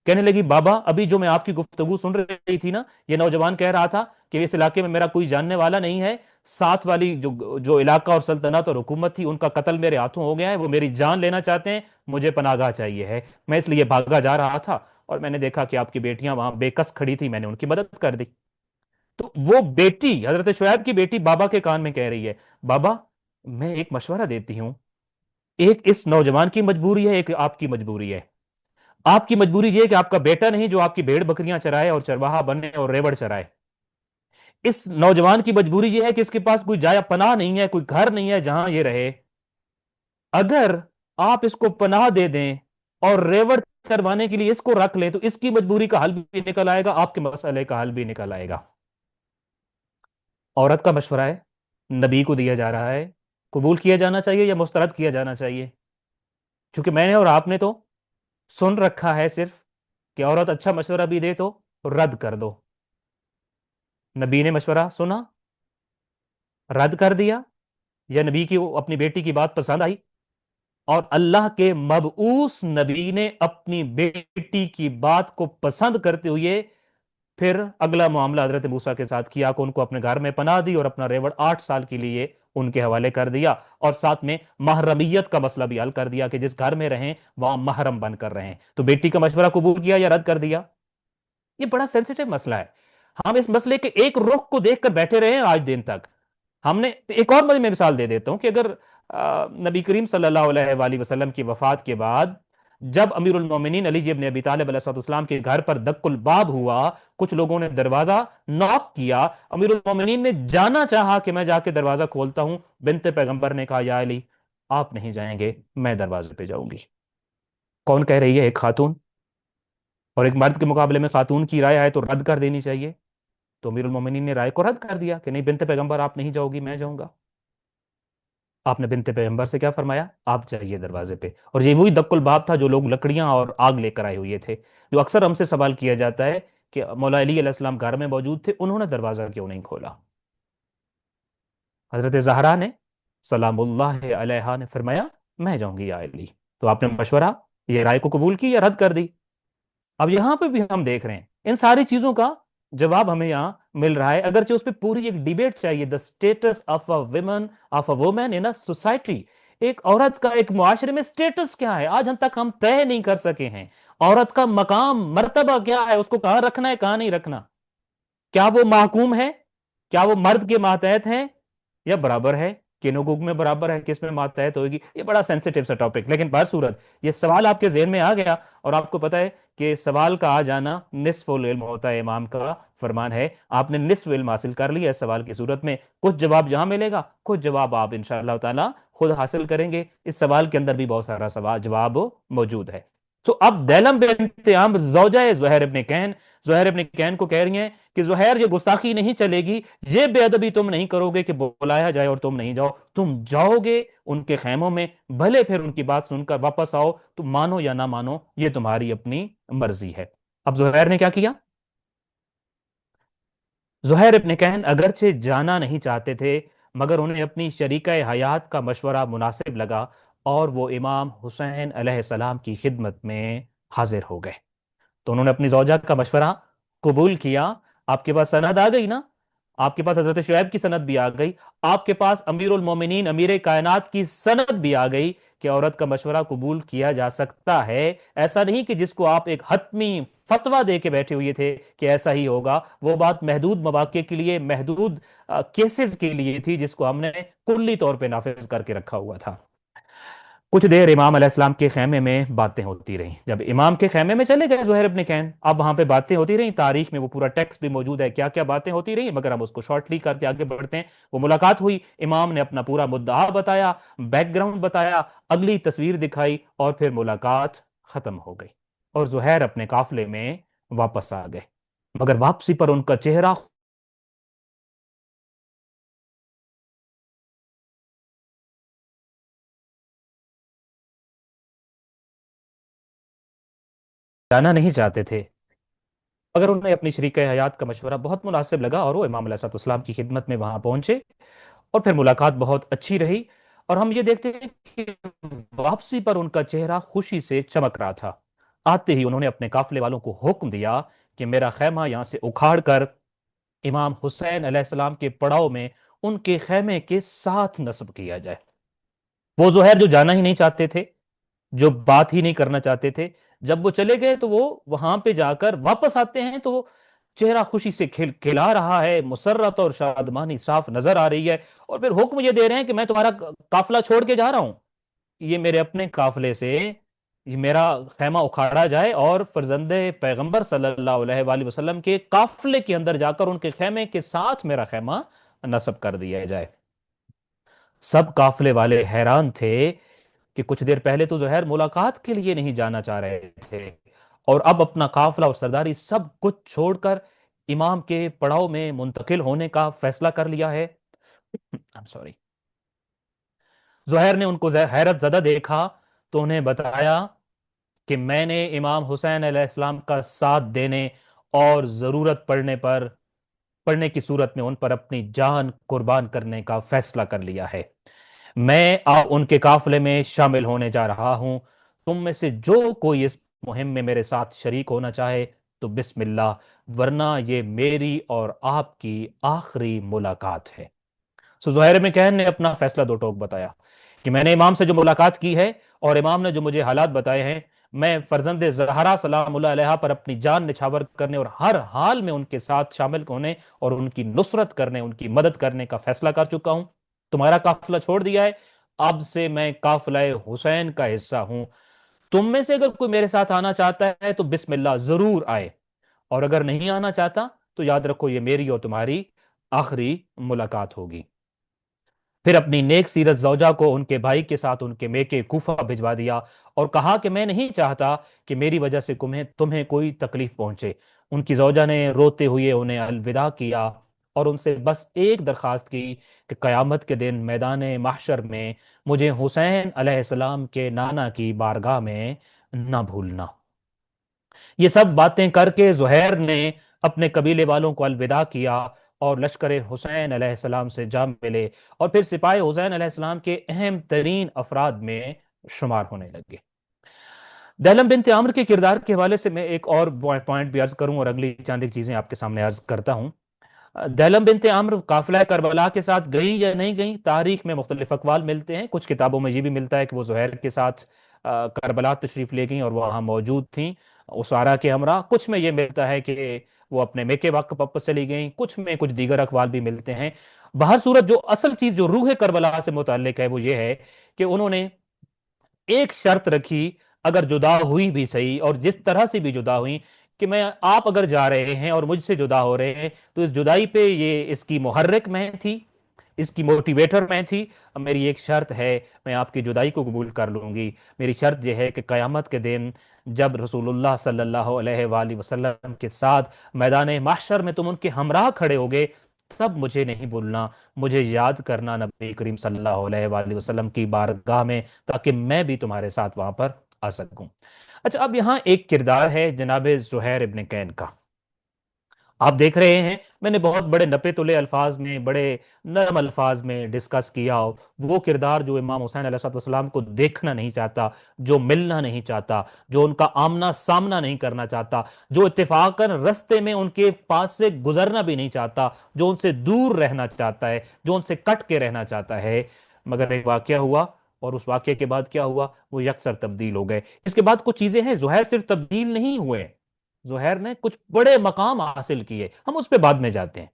کہنے لگی بابا ابھی جو میں آپ کی گفتگو سن رہی تھی نا، یہ نوجوان کہہ رہا تھا کہ اس علاقے میں میرا کوئی جاننے والا نہیں ہے، ساتھ والی جو جو علاقہ اور سلطنت اور حکومت تھی ان کا قتل میرے ہاتھوں ہو گیا ہے، وہ میری جان لینا چاہتے ہیں، مجھے پناہ گاہ چاہیے ہے، میں اس لیے بھاگا جا رہا تھا اور میں نے دیکھا کہ آپ کی بیٹیاں وہاں بے کس کھڑی تھی، میں نے ان کی مدد کر دی۔ تو وہ بیٹی، حضرت شعیب کی بیٹی، بابا کے کان میں کہہ رہی ہے بابا میں ایک مشورہ دیتی ہوں، ایک اس نوجوان کی مجبوری ہے، ایک آپ کی مجبوری ہے۔ آپ کی مجبوری یہ ہے کہ آپ کا بیٹا نہیں جو آپ کی بھیڑ بکریاں چرائے اور چرواہا بنے اور ریوڑ چرائے، اس نوجوان کی مجبوری یہ ہے کہ اس کے پاس کوئی جایا پناہ نہیں ہے، کوئی گھر نہیں ہے جہاں یہ رہے، اگر آپ اس کو پناہ دے دیں اور ریوڑ چروانے کے لیے اس کو رکھ لیں تو اس کی مجبوری کا حل بھی نکل آئے گا، آپ کے مسئلے کا حل بھی نکل آئے گا۔ عورت کا مشورہ ہے، نبی کو دیا جا رہا ہے، قبول کیا جانا چاہیے یا مسترد کیا جانا چاہیے؟ چونکہ میں نے اور آپ نے تو سن رکھا ہے صرف کہ عورت اچھا مشورہ بھی دے تو رد کر دو۔ نبی نے مشورہ سنا، رد کر دیا، یا نبی کی اپنی بیٹی کی بات پسند آئی اور اللہ کے مبعوث نبی نے اپنی بیٹی کی بات کو پسند کرتے ہوئے پھر اگلا معاملہ حضرت موسیٰ کے ساتھ کیا کہ ان کو اپنے گھر میں پناہ دی اور اپنا ریوڑ 8 سال کے لیے ان کے حوالے کر دیا، اور ساتھ میں محرمیت کا مسئلہ بھی حل کر دیا کہ جس گھر میں رہیں وہاں محرم بن کر رہیں۔ تو بیٹی کا مشورہ قبول کیا یا رد کر دیا؟ یہ بڑا سینسیٹیو مسئلہ ہے، ہم اس مسئلے کے ایک رخ کو دیکھ کر بیٹھے رہے ہیں آج دن تک۔ ہم نے ایک اور میں مثال دے دیتا ہوں کہ اگر نبی کریم صلی اللہ علیہ وآلہ وسلم کی وفات کے بعد جب امیر المومنین علی ابن ابی طالب علیہ السلام کے گھر پر دق الباب ہوا، کچھ لوگوں نے دروازہ نوک کیا، امیر المومنین نے جانا چاہا کہ میں جا کے دروازہ کھولتا ہوں، بنت پیغمبر نے کہا یا علی آپ نہیں جائیں گے، میں دروازے پہ جاؤں گی۔ کون کہہ رہی ہے؟ ایک خاتون، اور ایک مرد کے مقابلے میں خاتون کی رائے آئے تو رد کر دینی چاہیے، تو امیر المومنین نے رائے کو رد کر دیا کہ نہیں بنت پیغمبر آپ نہیں جاؤ گی، میں جاؤں گا۔ آپ نے بنت پیغمبر سے کیا فرمایا؟ آپ جائیے دروازے پہ، اور یہ وہی دق الباب تھا جو لوگ لکڑیاں اور آگ لے کر آئے ہوئے تھے، جو اکثر ہم سے سوال کیا جاتا ہے کہ مولا علی علیہ السلام گھر میں موجود تھے، انہوں نے دروازہ کیوں نہیں کھولا؟ حضرت زہرا نے سلام اللہ علیہا نے فرمایا میں جاؤں گی یا علی، تو آپ نے مشورہ یہ رائے کو قبول کی یا رد کر دی؟ اب یہاں پہ بھی ہم دیکھ رہے ہیں ان ساری چیزوں کا جواب ہمیں یہاں مل رہا ہے، اگرچہ اس پہ پوری ایک ڈیبیٹ چاہیے، the status of a women of a woman in a society, ایک عورت کا ایک معاشرے میں اسٹیٹس کیا ہے، آج ہم تک ہم طے نہیں کر سکے ہیں۔ عورت کا مقام مرتبہ کیا ہے، اس کو کہاں رکھنا ہے کہاں نہیں رکھنا، کیا وہ محکوم ہے، کیا وہ مرد کے ماتحت ہے یا برابر ہے، کن حقوق میں برابر ہے، کس میں ماتحت ہوگی؟ یہ بڑا سینسیٹیو سا ٹاپک، لیکن بہرصورت یہ سوال آپ کے ذہن میں آ گیا، اور آپ کو پتا ہے کہ سوال کا آ جانا نصف العلم ہوتا ہے، امام کا فرمان ہے، آپ نے نصف علم حاصل کر لیا اس سوال کی صورت میں، کچھ جواب جہاں ملے گا کچھ جواب آپ انشاءاللہ تعالی خود حاصل کریں گے، اس سوال کے اندر بھی بہت سارا سوال جواب موجود ہے۔ تو اب دیلم بنت عمرو زوجہ زہیر ابن کہن، زہیر ابن کہن کو کہہ رہی ہیں کہ زہیر یہ گستاخی نہیں چلے گی، یہ بے ادبی تم نہیں کرو گے کہ بلایا جائے اور تم نہیں جاؤ، تم جاؤ گے ان کے خیموں میں، بھلے پھر ان کی بات سن کر واپس آؤ، تم مانو یا نہ مانو یہ تمہاری اپنی مرضی ہے۔ اب زہیر نے کیا کیا؟ زہیر ابن کہن اگرچہ جانا نہیں چاہتے تھے، مگر انہیں اپنی شریکہ حیات کا مشورہ مناسب لگا، اور وہ امام حسین علیہ السلام کی خدمت میں حاضر ہو گئے۔ تو انہوں نے اپنی زوجہ کا مشورہ قبول کیا۔ آپ کے پاس سند آ گئی نا؟ آپ کے پاس حضرت شعیب کی سند بھی آ گئی، آپ کے پاس امیر المومنین امیر کائنات کی سند بھی آ گئی کہ عورت کا مشورہ قبول کیا جا سکتا ہے۔ ایسا نہیں کہ جس کو آپ ایک حتمی فتویٰ دے کے بیٹھے ہوئے تھے کہ ایسا ہی ہوگا، وہ بات محدود مواقع کے لیے، محدود کیسز کے لیے تھی، جس کو ہم نے کلی طور پہ نافذ کر کے رکھا ہوا تھا۔ کچھ دیر امام علیہ السلام کے خیمے میں باتیں ہوتی رہیں۔ جب امام کے خیمے میں چلے گئے زہیر ابن کین، اب وہاں پہ باتیں ہوتی رہیں، تاریخ میں وہ پورا ٹیکسٹ بھی موجود ہے کیا کیا باتیں ہوتی رہیں، مگر ہم اس کو شارٹلی کر کے آگے بڑھتے ہیں۔ وہ ملاقات ہوئی، امام نے اپنا پورا مدعا بتایا، بیک گراؤنڈ بتایا، اگلی تصویر دکھائی، اور پھر ملاقات ختم ہو گئی اور زہیر اپنے قافلے میں واپس آ گئے، مگر واپسی پر ان کا چہرہ جانا نہیں چاہتے تھے، اگر انہیں اپنی شریک حیات کا مشورہ بہت مناسب لگا اور وہ امام علیہ السلام کی خدمت میں وہاں پہنچے، اور پھر ملاقات بہت اچھی رہی، اور ہم یہ دیکھتے ہیں کہ واپسی پر ان کا چہرہ خوشی سے چمک رہا تھا۔ آتے ہی انہوں نے اپنے قافلے والوں کو حکم دیا کہ میرا خیمہ یہاں سے اکھاڑ کر امام حسین علیہ السلام کے پڑاؤ میں ان کے خیمے کے ساتھ نصب کیا جائے۔ وہ زہیر جو جانا ہی نہیں چاہتے تھے، جو بات ہی نہیں کرنا چاہتے تھے، جب وہ چلے گئے تو وہ وہاں پہ جا کر واپس آتے ہیں تو وہ چہرہ خوشی سے کھلا رہا ہے، مسرت اور شادمانی صاف نظر آ رہی ہے، اور پھر حکم یہ دے رہے ہیں کہ میں تمہارا قافلہ چھوڑ کے جا رہا ہوں، یہ میرے اپنے قافلے سے یہ میرا خیمہ اکھاڑا جائے اور فرزند پیغمبر صلی اللہ علیہ وآلہ وسلم کے قافلے کے اندر جا کر ان کے خیمے کے ساتھ میرا خیمہ نصب کر دیا جائے۔ سب قافلے والے حیران تھے کہ کچھ دیر پہلے تو زہیر ملاقات کے لیے نہیں جانا چاہ رہے تھے، اور اب اپنا قافلہ اور سرداری سب کچھ چھوڑ کر امام کے پڑاؤ میں منتقل ہونے کا فیصلہ کر لیا ہے۔ سوری، زہیر نے ان کو حیرت زدہ دیکھا تو انہیں بتایا کہ میں نے امام حسین علیہ السلام کا ساتھ دینے اور ضرورت پڑنے کی صورت میں ان پر اپنی جان قربان کرنے کا فیصلہ کر لیا ہے۔ میں ان کے قافلے میں شامل ہونے جا رہا ہوں، تم میں سے جو کوئی اس مہم میں میرے ساتھ شریک ہونا چاہے تو بسم اللہ، ورنہ یہ میری اور آپ کی آخری ملاقات ہے۔ سو زہیر بن کہن نے اپنا فیصلہ دو ٹوک بتایا کہ میں نے امام سے جو ملاقات کی ہے اور امام نے جو مجھے حالات بتائے ہیں، میں فرزند زہرا سلام اللہ علیہ پر اپنی جان نچھاور کرنے اور ہر حال میں ان کے ساتھ شامل ہونے اور ان کی نصرت کرنے، ان کی مدد کرنے کا فیصلہ کر چکا ہوں۔ تمہارا قافلہ چھوڑ دیا ہے، اب سے میں قافلہ حسین کا حصہ ہوں۔ تم میں سے اگر کوئی میرے ساتھ آنا چاہتا ہے تو بسم اللہ ضرور آئے، اور اگر نہیں آنا چاہتا تو یاد رکھو یہ میری اور تمہاری آخری ملاقات ہوگی۔ پھر اپنی نیک سیرت زوجہ کو ان کے بھائی کے ساتھ ان کے میکے کوفہ بھجوا دیا اور کہا کہ میں نہیں چاہتا کہ میری وجہ سے تمہیں کوئی تکلیف پہنچے۔ ان کی زوجہ نے روتے ہوئے انہیں الوداع کیا اور ان سے بس ایک درخواست کی کہ قیامت کے دن میدان محشر میں مجھے حسین علیہ السلام کے نانا کی بارگاہ میں نہ بھولنا۔ یہ سب باتیں کر کے زہیر نے اپنے قبیلے والوں کو الوداع کیا اور لشکر حسین علیہ السلام سے جا ملے، اور پھر سپاہی حسین علیہ السلام کے اہم ترین افراد میں شمار ہونے لگے۔ دہلم بنت عمرو کے کردار کے حوالے سے میں ایک اور پوائنٹ بھی عرض کروں اور اگلی چند ایک چیزیں آپ کے سامنے عرض کرتا ہوں۔ دہلم بنت عمرو قافلہ کربلا کے ساتھ گئیں یا نہیں گئیں، تاریخ میں مختلف اقوال ملتے ہیں۔ کچھ کتابوں میں یہ بھی ملتا ہے کہ وہ زہیر کے ساتھ کربلا تشریف لے گئیں اور وہ وہاں موجود تھیں اسارا کے ہمراہ۔ کچھ میں یہ ملتا ہے کہ وہ اپنے میکے واپس چلی گئیں، کچھ میں کچھ دیگر اقوال بھی ملتے ہیں۔ بہر صورت جو اصل چیز جو روح کربلا سے متعلق ہے وہ یہ ہے کہ انہوں نے ایک شرط رکھی، اگر جدا ہوئی بھی صحیح اور جس طرح سے بھی جدا ہوئی، کہ میں آپ اگر جا رہے ہیں اور مجھ سے جدا ہو رہے ہیں تو اس جدائی پہ یہ اس کی محرک میں تھی، اس کی موٹیویٹر میں تھی۔ اب میری ایک شرط ہے، میں آپ کی جدائی کو قبول کر لوں گی، میری شرط یہ ہے کہ قیامت کے دن جب رسول اللہ صلی اللہ علیہ وآلہ وسلم کے ساتھ میدان محشر میں تم ان کے ہمراہ کھڑے ہوگے، تب مجھے نہیں بھولنا، مجھے یاد کرنا نبی کریم صلی اللہ علیہ وآلہ وسلم کی بارگاہ میں، تاکہ میں بھی تمہارے ساتھ وہاں پر آ سکوں۔ اچھا، اب یہاں ایک کردار ہے جناب زہیر ابن کین کا، آپ دیکھ رہے ہیں، میں نے بہت بڑے نپے تلے الفاظ میں، بڑے نرم الفاظ میں ڈسکس کیا، وہ کردار جو امام حسین علیہ السلام کو دیکھنا نہیں چاہتا، جو ملنا نہیں چاہتا، جو ان کا آمنا سامنا نہیں کرنا چاہتا، جو اتفاقاً رستے میں ان کے پاس سے گزرنا بھی نہیں چاہتا، جو ان سے دور رہنا چاہتا ہے، جو ان سے کٹ کے رہنا چاہتا ہے، مگر ایک واقعہ ہوا، اور اس واقعے کے بعد کیا ہوا؟ وہ یکسر تبدیل ہو گئے۔ اس کے بعد کچھ چیزیں ہیں، زہیر صرف تبدیل نہیں ہوئے، زہیر نے کچھ بڑے مقام حاصل کیے، ہم اس پہ بعد میں جاتے ہیں۔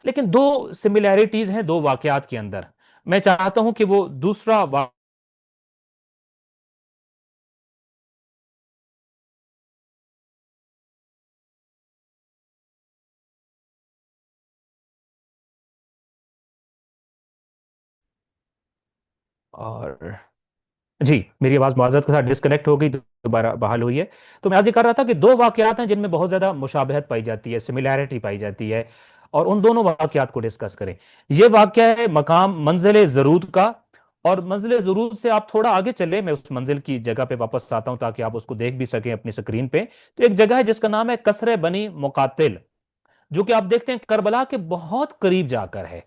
لیکن دو سملیرٹیز ہیں دو واقعات کے اندر، میں چاہتا ہوں کہ وہ دوسرا اور جی میری آواز معذرت کے ساتھ ڈسکنیکٹ ہو گئی، دوبارہ بحال ہوئی ہے۔ تو میں آج یہ کر رہا تھا کہ دو واقعات ہیں جن میں بہت زیادہ مشابہت پائی جاتی ہے، سملیرٹی پائی جاتی ہے، اور ان دونوں واقعات کو ڈسکس کریں۔ یہ واقعہ ہے مقام منزل زرود کا، اور منزل زرود سے آپ تھوڑا آگے چلے، میں اس منزل کی جگہ پہ واپس آتا ہوں تاکہ آپ اس کو دیکھ بھی سکیں اپنی سکرین پہ۔ تو ایک جگہ ہے جس کا نام ہے قصر بنی مقاتل، جو کہ آپ دیکھتے ہیں کربلا کے بہت قریب جا کر ہے۔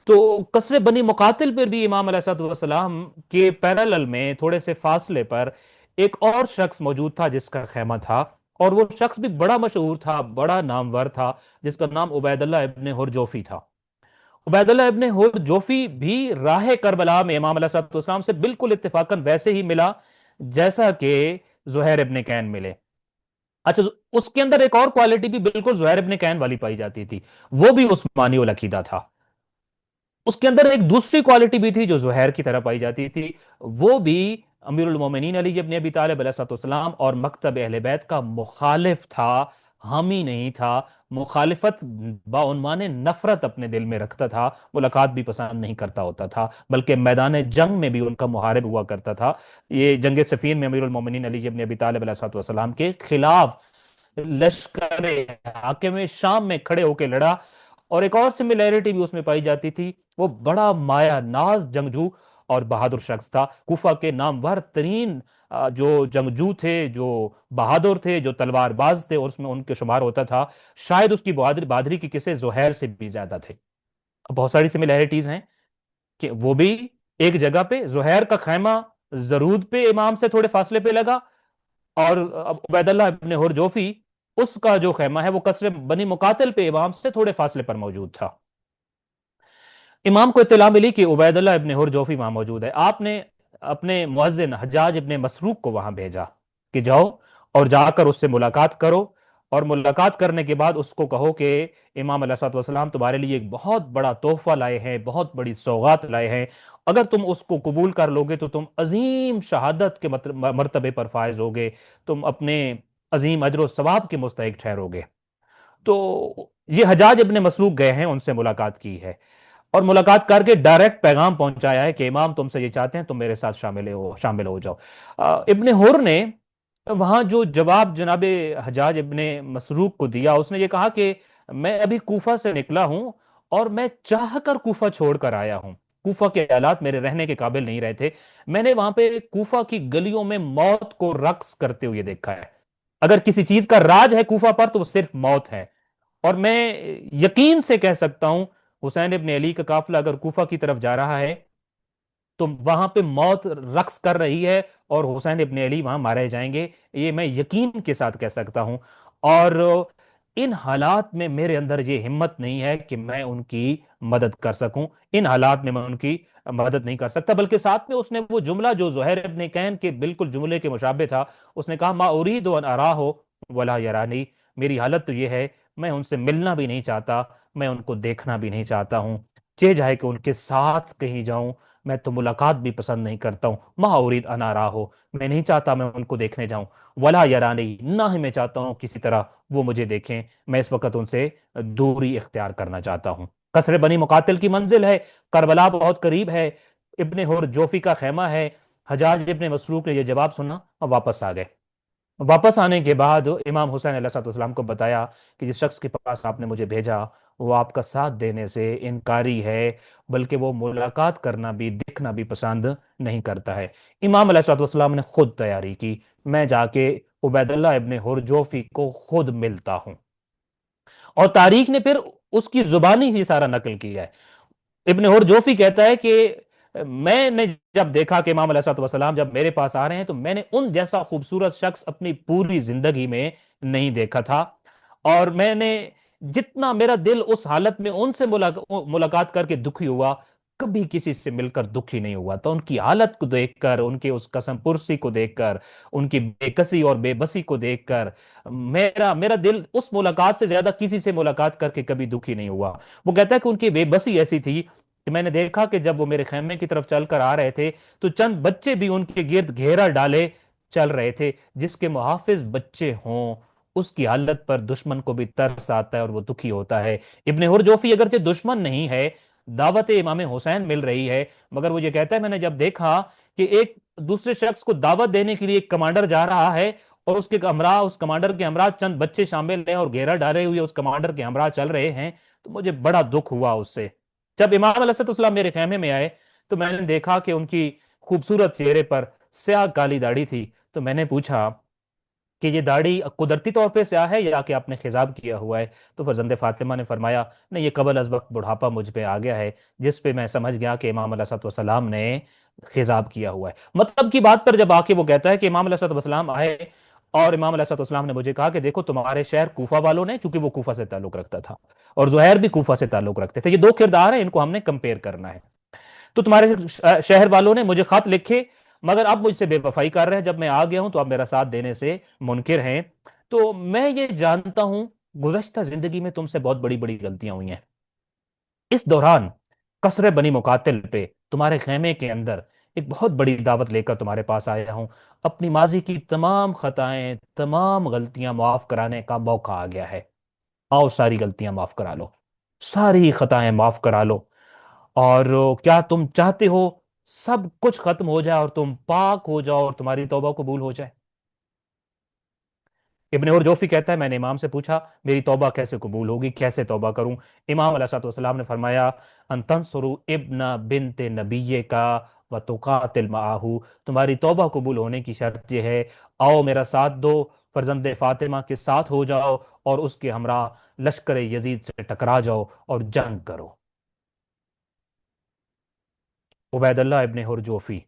تو قصر بنی مقاتل پر بھی امام علیہ السلام کے پیرالل میں تھوڑے سے فاصلے پر ایک اور شخص موجود تھا جس کا خیمہ تھا، اور وہ شخص بھی بڑا مشہور تھا، بڑا نامور تھا، جس کا نام عبید اللہ ابن ہرجوفی تھا۔ عبید اللہ ابن ہرجوفی بھی راہ کربلا میں امام علیہ السلام سے بالکل اتفاقاً ویسے ہی ملا جیسا کہ زہیر ابن کین ملے۔ اچھا، اس کے اندر ایک اور کوالٹی بھی بالکل زہیر ابن کین والی پائی جاتی تھی، وہ بھی عثمانی العقیدہ تھا۔ اس کے اندر ایک دوسری کوالٹی بھی تھی جو زہیر کی طرح پائی جاتی تھی، وہ بھی امیر المومنین علی ابن ابی طالب علیہ السلام اور مکتب اہل بیت کا مخالف تھا، حامی نہیں تھا، مخالفت بعنوان نفرت اپنے دل میں رکھتا تھا، ملاقات بھی پسند نہیں کرتا ہوتا تھا، بلکہ میدان جنگ میں بھی ان کا محارب ہوا کرتا تھا۔ یہ جنگ صفین میں امیر المومنین علی ابن ابی طالب علیہ السلام کے خلاف لشکر حاکم شام میں کھڑے ہو کے لڑا۔ اور ایک اور سملیرٹی بھی اس میں پائی جاتی تھی، وہ بڑا مایا ناز جنگجو اور بہادر شخص تھا، کوفہ کے نامور ترین جو جنگجو تھے، جو بہادر تھے، جو تلوار باز تھے، اور اس میں ان کے شمار ہوتا تھا۔ شاید اس کی بہادری کی قصے زہیر سے بھی زیادہ تھے۔ بہت ساری سملیرٹیز ہیں کہ وہ بھی ایک جگہ پہ زہیر کا خیمہ زرود پہ امام سے تھوڑے فاصلے پہ لگا، اور عبید اللہ ابن ہرجوفی اس کا جو خیمہ ہے وہ قصر بنی مقاتل پہ امام سے تھوڑے فاصلے پر موجود تھا۔ امام کو اطلاع ملی کہ عبید اللہ ابن ہرجوفی وہاں موجود ہے، آپ نے اپنے مؤذن حجاج ابن مسروق کو وہاں بھیجا کہ جاؤ اور جا کر اس سے ملاقات کرو، اور ملاقات کرنے کے بعد اس کو کہو کہ امام علیہ الصلوۃ والسلام تمہارے لیے ایک بہت بڑا تحفہ لائے ہیں، بہت بڑی سوغات لائے ہیں، اگر تم اس کو قبول کر لوگے تو تم عظیم شہادت کے مرتبے پر فائز ہوگے، تم اپنے عظیم اجر و ثواب کے مستحق ٹھہرو گے۔ تو یہ حجاج ابن مسروق گئے ہیں، ان سے ملاقات کی ہے، اور ملاقات کر کے ڈائریکٹ پیغام پہنچایا ہے کہ امام تم سے یہ چاہتے ہیں تم میرے ساتھ شامل ہو جاؤ۔ ابن حر نے وہاں جو جواب جناب حجاج ابن مسروق کو دیا، اس نے یہ کہا کہ میں ابھی کوفہ سے نکلا ہوں، اور میں چاہ کر کوفہ چھوڑ کر آیا ہوں، کوفہ کے حالات میرے رہنے کے قابل نہیں رہے تھے، میں نے وہاں پہ کوفہ کی گلیوں میں موت کو رقص کرتے ہوئے دیکھا ہے، اگر کسی چیز کا راج ہے کوفہ پر تو وہ صرف موت ہے، اور میں یقین سے کہہ سکتا ہوں حسین ابن علی کا قافلہ اگر کوفہ کی طرف جا رہا ہے تو وہاں پہ موت رقص کر رہی ہے، اور حسین ابن علی وہاں مارے جائیں گے، یہ میں یقین کے ساتھ کہہ سکتا ہوں۔ اور ان حالات میں میرے اندر یہ ہمت نہیں ہے کہ میں ان کی مدد کر سکوں، ان حالات میں ان کی مدد نہیں کر سکتا، بلکہ ساتھ میں اس نے وہ جملہ جو زہیر ابن کین کے بالکل جملے کے مشابہ تھا، اس نے کہا ما اريد ان اراه ولا يراني، میری حالت تو یہ ہے میں ان سے ملنا بھی نہیں چاہتا، میں ان کو دیکھنا بھی نہیں چاہتا ہوں، چہ جائے کہ ان کے ساتھ کہیں جاؤں، میں تو ملاقات بھی پسند نہیں کرتا ہوں، ما اريد ان اراه، میں نہیں چاہتا میں ان کو دیکھنے جاؤں، ولا يراني، نہ ہی میں چاہتا ہوں کسی طرح وہ مجھے دیکھیں، میں اس وقت ان سے دوری اختیار کرنا چاہتا ہوں۔ قصر بنی مقاتل کی منزل ہے، کربلا بہت قریب ہے، ابن ہور جوفی کا خیمہ ہے۔ حجاج ابن مسروق نے یہ جواب سنا اور واپس آ گئے۔ واپس آنے کے بعد امام حسین علیہ السلام کو بتایا کہ جس شخص کے پاس آپ نے مجھے بھیجا وہ آپ کا ساتھ دینے سے انکاری ہے، بلکہ وہ ملاقات کرنا بھی دیکھنا بھی پسند نہیں کرتا ہے۔ امام علیہ السلام نے خود تیاری کی، میں جا کے عبید اللہ ابن ہرجوفی کو خود ملتا ہوں۔ اور تاریخ نے پھر اس کی زبانی ہی سارا نقل کیا ہے۔ ابن ہرجوفی کہتا ہے کہ میں نے جب دیکھا کہ امام علیہ الصلوۃ والسلام جب میرے پاس آ رہے ہیں تو میں نے ان جیسا خوبصورت شخص اپنی پوری زندگی میں نہیں دیکھا تھا، اور میں نے جتنا میرا دل اس حالت میں ان سے ملاقات کر کے دکھی ہوا، کبھی کسی سے مل کر دکھی نہیں ہوا۔ تو ان کی حالت کو دیکھ کر، ان کے اس قسم پرسی کو دیکھ کر، ان کی بے کسی اور بے بسی کو دیکھ کر، میرا دل اس ملاقات سے زیادہ کسی سے ملاقات کر کے کبھی دکھی نہیں ہوا۔ وہ کہتا ہے کہ ان کی بے بسی ایسی تھی کہ میں نے دیکھا کہ جب وہ میرے خیمے کی طرف چل کر آ رہے تھے تو چند بچے بھی ان کے گرد گھیرا ڈالے چل رہے تھے۔ جس کے محافظ بچے ہوں اس کی حالت پر دشمن کو بھی ترس آتا ہے اور وہ دکھی ہوتا ہے۔ ابن ہرجوفی اگرچہ دشمن نہیں ہے، دعوت امام حسین مل رہی ہے، مگر وہ یہ کہتا ہے میں نے جب دیکھا کہ ایک دوسرے شخص کو دعوت دینے کے لیے ایک کمانڈر جا رہا ہے اور اس کے ہمراہ، اس کمانڈر کے ہمراہ چند بچے شامل ہیں اور گھیرا ڈالے ہوئے اس کمانڈر کے ہمراہ چل رہے ہیں، تو مجھے بڑا دکھ ہوا اس سے۔ جب امام علیہ السلام میرے خیمے میں آئے تو میں نے دیکھا کہ ان کی خوبصورت چہرے پر سیاہ کالی داڑھی تھی۔ تو میں نے پوچھا کہ یہ داڑھی قدرتی طور پہ سیاہ ہے یا کہ آپ نے خضاب کیا ہوا ہے؟ تو فرزند فاطمہ نے فرمایا نہیں، یہ قبل از وقت بڑھاپا مجھ پہ آ گیا ہے، جس پہ میں سمجھ گیا کہ امام علیہ السلام نے خضاب کیا ہوا ہے۔ مطلب کی بات پر جب آ کے وہ کہتا ہے کہ امام علیہ السلام آئے اور امام علیہ السلام نے مجھے کہا کہ دیکھو تمہارے شہر کوفہ والوں نے، چونکہ وہ کوفہ سے تعلق رکھتا تھا اور زہیر بھی کوفہ سے تعلق رکھتے تھے، یہ دو کردار ہیں، ان کو ہم نے کمپیئر کرنا ہے، تو تمہارے شہر والوں نے مجھے خط لکھے مگر اب مجھ سے بے وفائی کر رہے ہیں، جب میں آ گیا ہوں تو اب میرا ساتھ دینے سے منکر ہیں۔ تو میں یہ جانتا ہوں گزشتہ زندگی میں تم سے بہت بڑی بڑی غلطیاں ہوئی ہیں، اس دوران قصر بنی مقاتل پہ تمہارے خیمے کے اندر ایک بہت بڑی دعوت لے کر تمہارے پاس آیا ہوں، اپنی ماضی کی تمام خطائیں، تمام غلطیاں معاف کرانے کا موقع آ گیا ہے، آؤ ساری غلطیاں معاف کرا لو، ساری خطائیں معاف کرا لو، اور کیا تم چاہتے ہو سب کچھ ختم ہو جائے اور تم پاک ہو جاؤ اور تمہاری توبہ قبول ہو جائے؟ ابن اور جوفی کہتا ہے میں نے امام سے پوچھا میری توبہ کیسے قبول ہوگی، کیسے توبہ کروں؟ امام علیہ السلام نے فرمایا ان تنصروا ابن بنت نبی کا وتقاتل معه، تمہاری توبہ قبول ہونے کی شرط یہ ہے آؤ میرا ساتھ دو، فرزند فاطمہ کے ساتھ ہو جاؤ اور اس کے ہمراہ لشکر یزید سے ٹکرا جاؤ اور جنگ کرو۔ عبید اللہ ابن ہرجوفی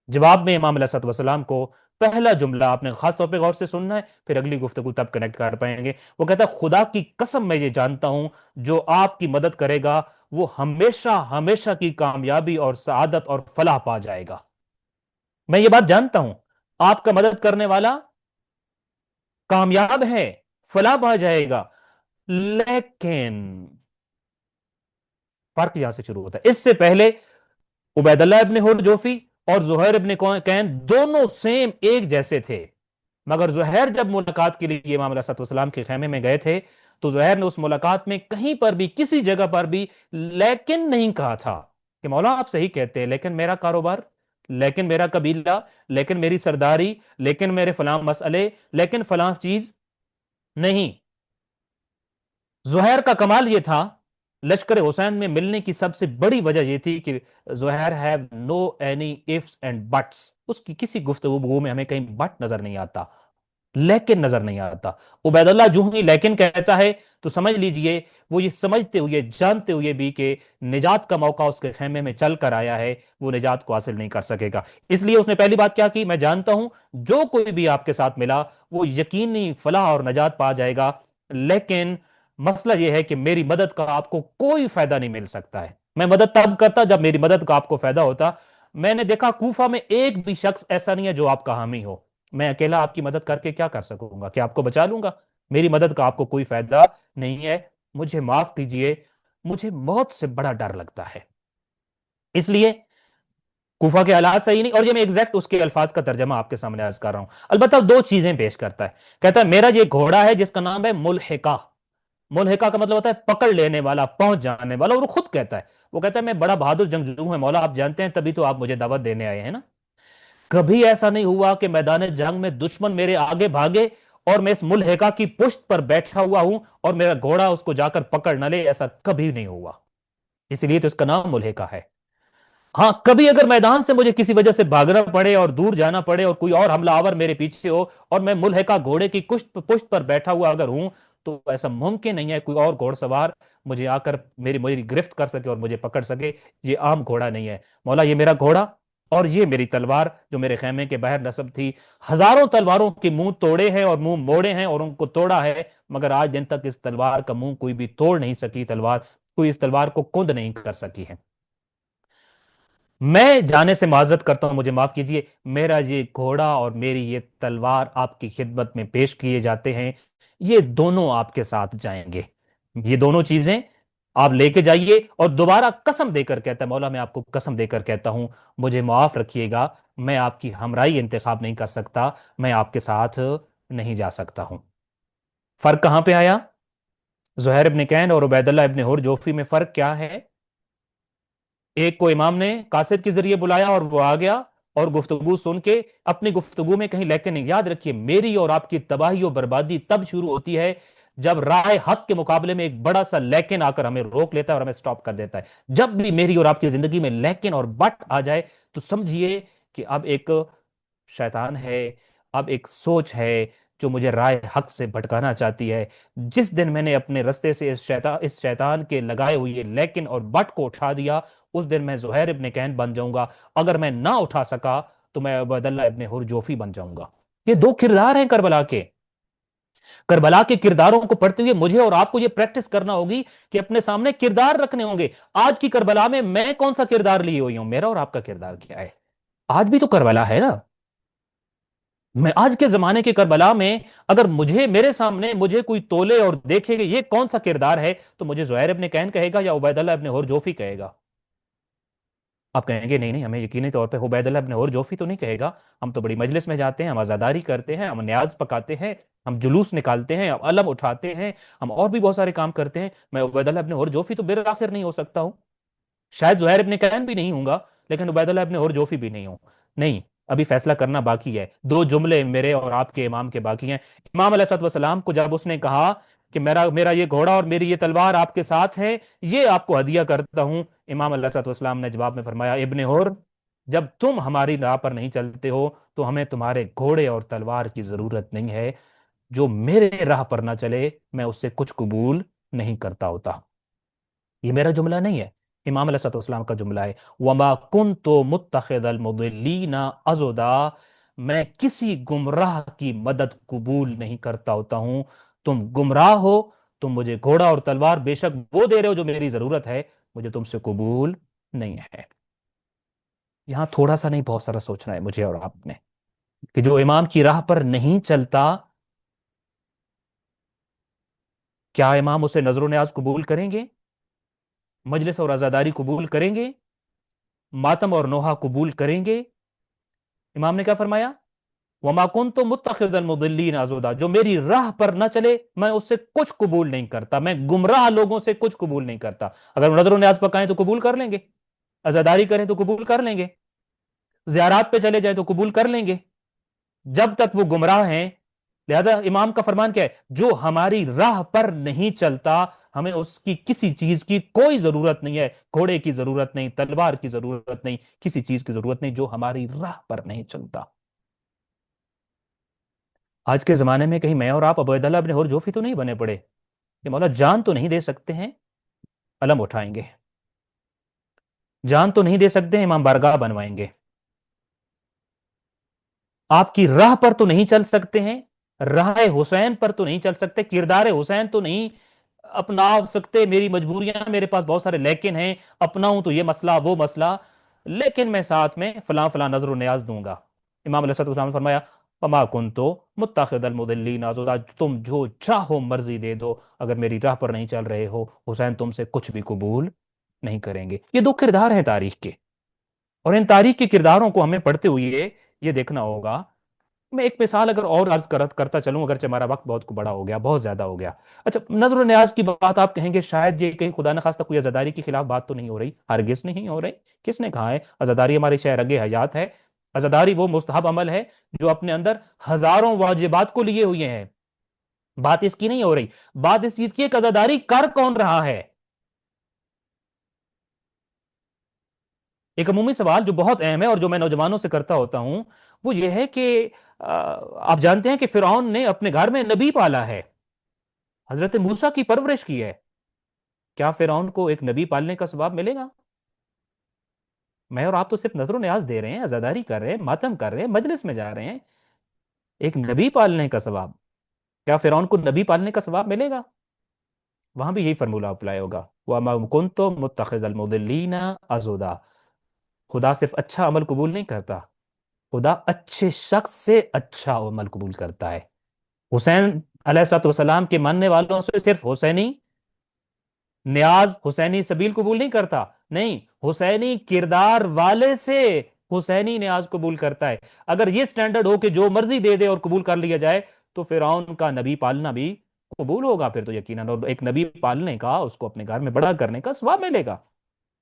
جواب میں امام علیہ الصلوۃ والسلام کو پہلا جملہ آپ نے خاص طور پہ غور سے سننا ہے، پھر اگلی گفتگو تب کنیکٹ کر پائیں گے۔ وہ کہتا ہے خدا کی قسم میں یہ جانتا ہوں جو آپ کی مدد کرے گا وہ ہمیشہ ہمیشہ کی کامیابی اور سعادت اور فلاح پا جائے گا۔ میں یہ بات جانتا ہوں آپ کا مدد کرنے والا کامیاب ہے، فلاح پا جائے گا، لیکن فرق یہاں سے شروع ہوتا ہے۔ اس سے پہلے عبید اللہ ابن ہرجوفی اور زہیر ابن کین دونوں سیم ایک جیسے تھے، مگر زہیر جب ملاقات کے لیے امام علیہ السلام کے خیمے میں گئے تھے تو زہیر نے اس ملاقات میں کہیں پر بھی کسی جگہ پر بھی لیکن نہیں کہا تھا کہ مولا آپ صحیح کہتے ہیں لیکن میرا کاروبار، لیکن میرا قبیلہ، لیکن میری سرداری، لیکن میرے فلاں مسئلے، لیکن فلاں چیز نہیں۔ زہیر کا کمال یہ تھا، لشکر حسین میں ملنے کی سب سے بڑی وجہ یہ تھی کہ Zaheer have no any ifs and buts, اس کی کسی گفتگو میں ہمیں کہیں بٹ نظر نہیں آتا، لیکن نظر نہیں آتا۔ عبید اللہ جو ہی لیکن کہتا ہے تو سمجھ لیجئے وہ یہ سمجھتے ہوئے جانتے ہوئے بھی کہ نجات کا موقع اس کے خیمے میں چل کر آیا ہے، وہ نجات کو حاصل نہیں کر سکے گا، اس لیے اس نے پہلی بات کیا کی، میں جانتا ہوں جو کوئی بھی آپ کے ساتھ ملا وہ یقینی فلاح اور نجات پا جائے گا، لیکن مسئلہ یہ ہے کہ میری مدد کا آپ کو کوئی فائدہ نہیں مل سکتا ہے، میں مدد تب کرتا جب میری مدد کا آپ کو فائدہ ہوتا۔ میں نے دیکھا کوفہ میں ایک بھی شخص ایسا نہیں ہے جو آپ کا حامی ہو، میں اکیلا آپ کی مدد کر کے کیا کر سکوں گا، کہ آپ کو بچا لوں گا؟ میری مدد کا آپ کو کوئی فائدہ نہیں ہے، مجھے معاف کیجئے، مجھے موت سے بڑا ڈر لگتا ہے، اس لیے کوفہ کے حالات صحیح نہیں، اور یہ میں ایگزیکٹ اس کے الفاظ کا ترجمہ آپ کے سامنے عرض کر رہا ہوں۔ البتہ دو چیزیں پیش کرتا ہے، کہتا ہے میرا یہ گھوڑا ہے جس کا نام ہے ملحقہ، ملحقہ کا مطلب ہوتا ہے پکڑ لینے والا، پہنچ جانے والا، اور وہ خود کہتا ہے، وہ کہتا ہے میں بڑا بہادر جنگجو ہوں مولا، آپ جانتے ہیں تبھی تو آپ مجھے دعوت دینے آئے ہیں نا، کبھی ایسا نہیں ہوا کہ میدان جنگ میں دشمن میرے آگے بھاگے اور میں اس ملحقہ کی پشت پر بیٹھا ہوا ہوں اور میرا گھوڑا اس کو جا کر پکڑ نہ لے، ایسا کبھی نہیں ہوا، اسی لیے تو اس کا نام ملحقہ ہے۔ ہاں کبھی اگر میدان سے مجھے کسی وجہ سے بھاگنا پڑے اور دور جانا پڑے اور کوئی اور حملہ آور میرے پیچھے ہو اور میں ملحقہ گھوڑے کی پشت پر بیٹھا ہوا اگر ہوں تو ایسا ممکن نہیں ہے کوئی اور گھوڑ سوار مجھے آ کر میری میری گرفت کر سکے اور مجھے پکڑ سکے. یہ عام گھوڑا نہیں ہے مولا، یہ میرا گھوڑا اور یہ میری تلوار جو میرے خیمے کے باہر نصب تھی. ہزاروں تلواروں کے منہ توڑے ہیں اور منہ موڑے ہیں اور ان کو توڑا ہے، مگر آج دن تک اس تلوار کا منہ کوئی بھی توڑ نہیں سکی. تلوار کوئی اس تلوار کو کند نہیں کر سکی ہے. میں جانے سے معذرت کرتا ہوں، مجھے معاف کیجئے. میرا یہ گھوڑا اور میری یہ تلوار آپ کی خدمت میں پیش کیے جاتے ہیں. یہ دونوں آپ کے ساتھ جائیں گے. یہ دونوں چیزیں آپ لے کے جائیے. اور دوبارہ قسم دے کر کہتا ہے مولا، میں آپ کو قسم دے کر کہتا ہوں، مجھے معاف رکھیے گا، میں آپ کی ہمراہی انتخاب نہیں کر سکتا، میں آپ کے ساتھ نہیں جا سکتا ہوں. فرق کہاں پہ آیا؟ زہیر ابن کین اور عبید اللہ ابن حر جوفی میں فرق کیا ہے؟ ایک کو امام نے قاصد کے ذریعے بلایا اور وہ آ گیا اور گفتگو سن کے اپنی گفتگو میں کہیں لیکن نہیں. یاد رکھیے، میری اور آپ کی تباہی و بربادی تب شروع ہوتی ہے جب رائے حق کے مقابلے میں ایک بڑا سا لیکن آ کر ہمیں روک لیتا ہے اور ہمیں سٹاپ کر دیتا ہے. جب بھی میری اور آپ کی زندگی میں لیکن اور بٹ آ جائے تو سمجھیے کہ اب ایک شیطان ہے، اب ایک سوچ ہے جو مجھے رائے حق سے بھٹکانا چاہتی ہے. جس دن میں نے اپنے رستے سے اس شیطان کے لگائے ہوئے لیکن اور بٹ کو اٹھا دیا، اس دن میں زہیر ابن کہن بن جاؤں گا. اگر میں نہ اٹھا سکا تو میں عبید اللہ ابن حر جوفی بن جاؤں گا. یہ دو کردار ہیں کربلا کے. کربلا کے کرداروں کو پڑھتے ہوئے مجھے اور آپ کو یہ پریکٹس کرنا ہوگی کہ اپنے سامنے کردار رکھنے ہوں گے. آج کی کربلا میں کون سا کردار لیے ہوئی ہوں؟ میرا اور آپ کا کردار کیا ہے؟ آج بھی تو کربلا ہے نا. میں آج کے زمانے کے کربلا میں اگر میرے سامنے مجھے کوئی تولے اور دیکھے گا یہ کون سا کردار ہے، تو مجھے زہیر ابن کہن کہے گا یا عبید اللہ ابن حر جوفی کہے گا؟ آپ کہیں گے نہیں نہیں، ہمیں یقینی طور پہ عبید اللہ ابن حر جوفی تو نہیں کہے گا. ہم تو بڑی مجلس میں جاتے ہیں، ہم عزاداری کرتے ہیں، ہم نیاز پکاتے ہیں، ہم جلوس نکالتے ہیں، ہم علم اٹھاتے ہیں، ہم اور بھی بہت سارے کام کرتے ہیں. میں عبید اللہ ابن حر جوفی تو بالآخر نہیں ہو سکتا ہوں. شاید زہیر ابن کہن بھی نہیں ہوں گا، لیکن عبید اللہ ابن حر جوفی بھی نہیں ہوں. نہیں، ابھی فیصلہ کرنا باقی ہے. دو جملے میرے اور آپ کے امام کے باقی ہیں. امام علیہ الصلوۃ والسلام کو جب اس نے کہا کہ میرا یہ گھوڑا اور میری یہ تلوار آپ کے ساتھ ہے، یہ آپ کو ہدیہ کرتا ہوں، امام علیہ الصلوۃ والسلام نے جواب میں فرمایا، ابن حر، جب تم ہماری راہ پر نہیں چلتے ہو تو ہمیں تمہارے گھوڑے اور تلوار کی ضرورت نہیں ہے. جو میرے راہ پر نہ چلے میں اس سے کچھ قبول نہیں کرتا ہوتا. یہ میرا جملہ نہیں ہے، امام علیہ الصلوۃ والسلام کا جملہ ہے. وَمَا كُنْتُ مُتَّخِذَ الْمُضِلِّينَ عَضُدًا، میں کسی گمراہ کی مدد قبول نہیں کرتا ہوتا ہوں. تم گمراہ ہو، تم مجھے گھوڑا اور تلوار بے شک وہ دے رہے ہو جو میری ضرورت ہے، مجھے تم سے قبول نہیں ہے. یہاں تھوڑا سا نہیں بہت سارا سوچنا ہے مجھے اور آپ نے کہ جو امام کی راہ پر نہیں چلتا، کیا امام اسے نظر و نیاز قبول کریں گے؟ مجلس اور عزاداری قبول کریں گے؟ ماتم اور نوحہ قبول کریں گے؟ امام نے کیا فرمایا؟ وَمَا كُنْتُ مُتَّخِذَ الْمُضِلِّينَ عَضُدًا، جو میری راہ پر نہ چلے میں اس سے کچھ قبول نہیں کرتا. میں گمراہ لوگوں سے کچھ قبول نہیں کرتا. اگر نظر و نیاز پکائیں تو قبول کر لیں گے، عزاداری کریں تو قبول کر لیں گے، زیارات پہ چلے جائیں تو قبول کر لیں گے، جب تک وہ گمراہ ہیں. لہذا امام کا فرمان کیا ہے؟ جو ہماری راہ پر نہیں چلتا ہمیں اس کی کسی چیز کی کوئی ضرورت نہیں ہے. گھوڑے کی ضرورت نہیں، تلوار کی ضرورت نہیں، کسی چیز کی ضرورت نہیں جو ہماری راہ پر نہیں چلتا. آج کے زمانے میں کہیں میں اور آپ عبید اللہ ابن حر جوفی تو نہیں بنے پڑے کہ مولا جان تو نہیں دے سکتے ہیں، علم اٹھائیں گے. جان تو نہیں دے سکتے ہیں، امام بارگاہ بنوائیں گے. آپ کی راہ پر تو نہیں چل سکتے ہیں، راہ حسین پر تو نہیں چل سکتے، کردار حسین تو نہیں اپنا سکتے. میری مجبوریاں، میرے پاس بہت سارے لیکن ہیں، اپناؤں تو یہ مسئلہ وہ مسئلہ، لیکن میں ساتھ میں فلاں فلاں نظر و نیاز دوں گا. امام علیہ السلام نے فرمایا وَمَا كُنْتُ مُتَّخِذَ الْمُضِلِّينَ عَضُدًا، تم جو چاہو مرضی دے دو، اگر میری راہ پر نہیں چل رہے ہو حسین تم سے کچھ بھی قبول نہیں کریں گے. یہ دو کردار ہیں تاریخ کے، اور ان تاریخ کے کرداروں کو ہمیں پڑھتے ہوئے یہ دیکھنا ہوگا. میں ایک مثال اگر اور عرض کرتا چلوں، اگرچہ ہمارا وقت بہت بڑا ہو گیا، بہت زیادہ ہو گیا. اچھا، نظر و نیاز کی بات آپ کہیں گے شاید یہ کہیں خدا نخواستہ کوئی عزاداری کے خلاف بات تو نہیں ہو رہی. ہرگز نہیں ہو رہی. کس نے کہا ہے؟ عزاداری ہماری شہرگ حیات ہے. عزاداری وہ مستحب عمل ہے جو اپنے اندر ہزاروں واجبات کو لیے ہوئے ہیں. بات اس کی نہیں ہو رہی، بات اس چیز کی ایک عزاداری کر کون رہا ہے. ایک عمومی سوال جو بہت اہم ہے اور جو میں نوجوانوں سے کرتا ہوتا ہوں وہ یہ ہے کہ آپ جانتے ہیں کہ فرعون نے اپنے گھر میں نبی پالا ہے. حضرت موسیٰ کی پرورش کی ہے، کیا فرعون کو ایک نبی پالنے کا ثواب ملے گا؟ میں اور آپ تو صرف نظر و نیاز دے رہے ہیں، عزاداری کر رہے ہیں، ماتم کر رہے ہیں، مجلس میں جا رہے ہیں، ایک نبی پالنے کا ثواب، کیا فرعون کو نبی پالنے کا ثواب ملے گا؟ وہاں بھی یہی فرمولہ اپلائی ہوگا، وَمَا كُنْتُ مُتَّخِذَ الْمُضِلِّينَ عَضُدًا۔ خدا صرف اچھا عمل قبول نہیں کرتا، خدا اچھے شخص سے اچھا عمل قبول کرتا ہے۔ حسین علیہ الصلوۃ والسلام کے ماننے والوں سے صرف حسینی نیاز، حسینی سبیل قبول نہیں کرتا، نہیں، حسینی کردار والے سے حسینی نیاز قبول کرتا ہے۔ اگر یہ سٹینڈرڈ ہو کہ جو مرضی دے دے اور قبول کر لیا جائے، تو فرعون کا نبی پالنا بھی قبول ہوگا پھر تو یقیناً، اور ایک نبی پالنے کا، اس کو اپنے گھر میں بڑا کرنے کا ثواب ملے گا۔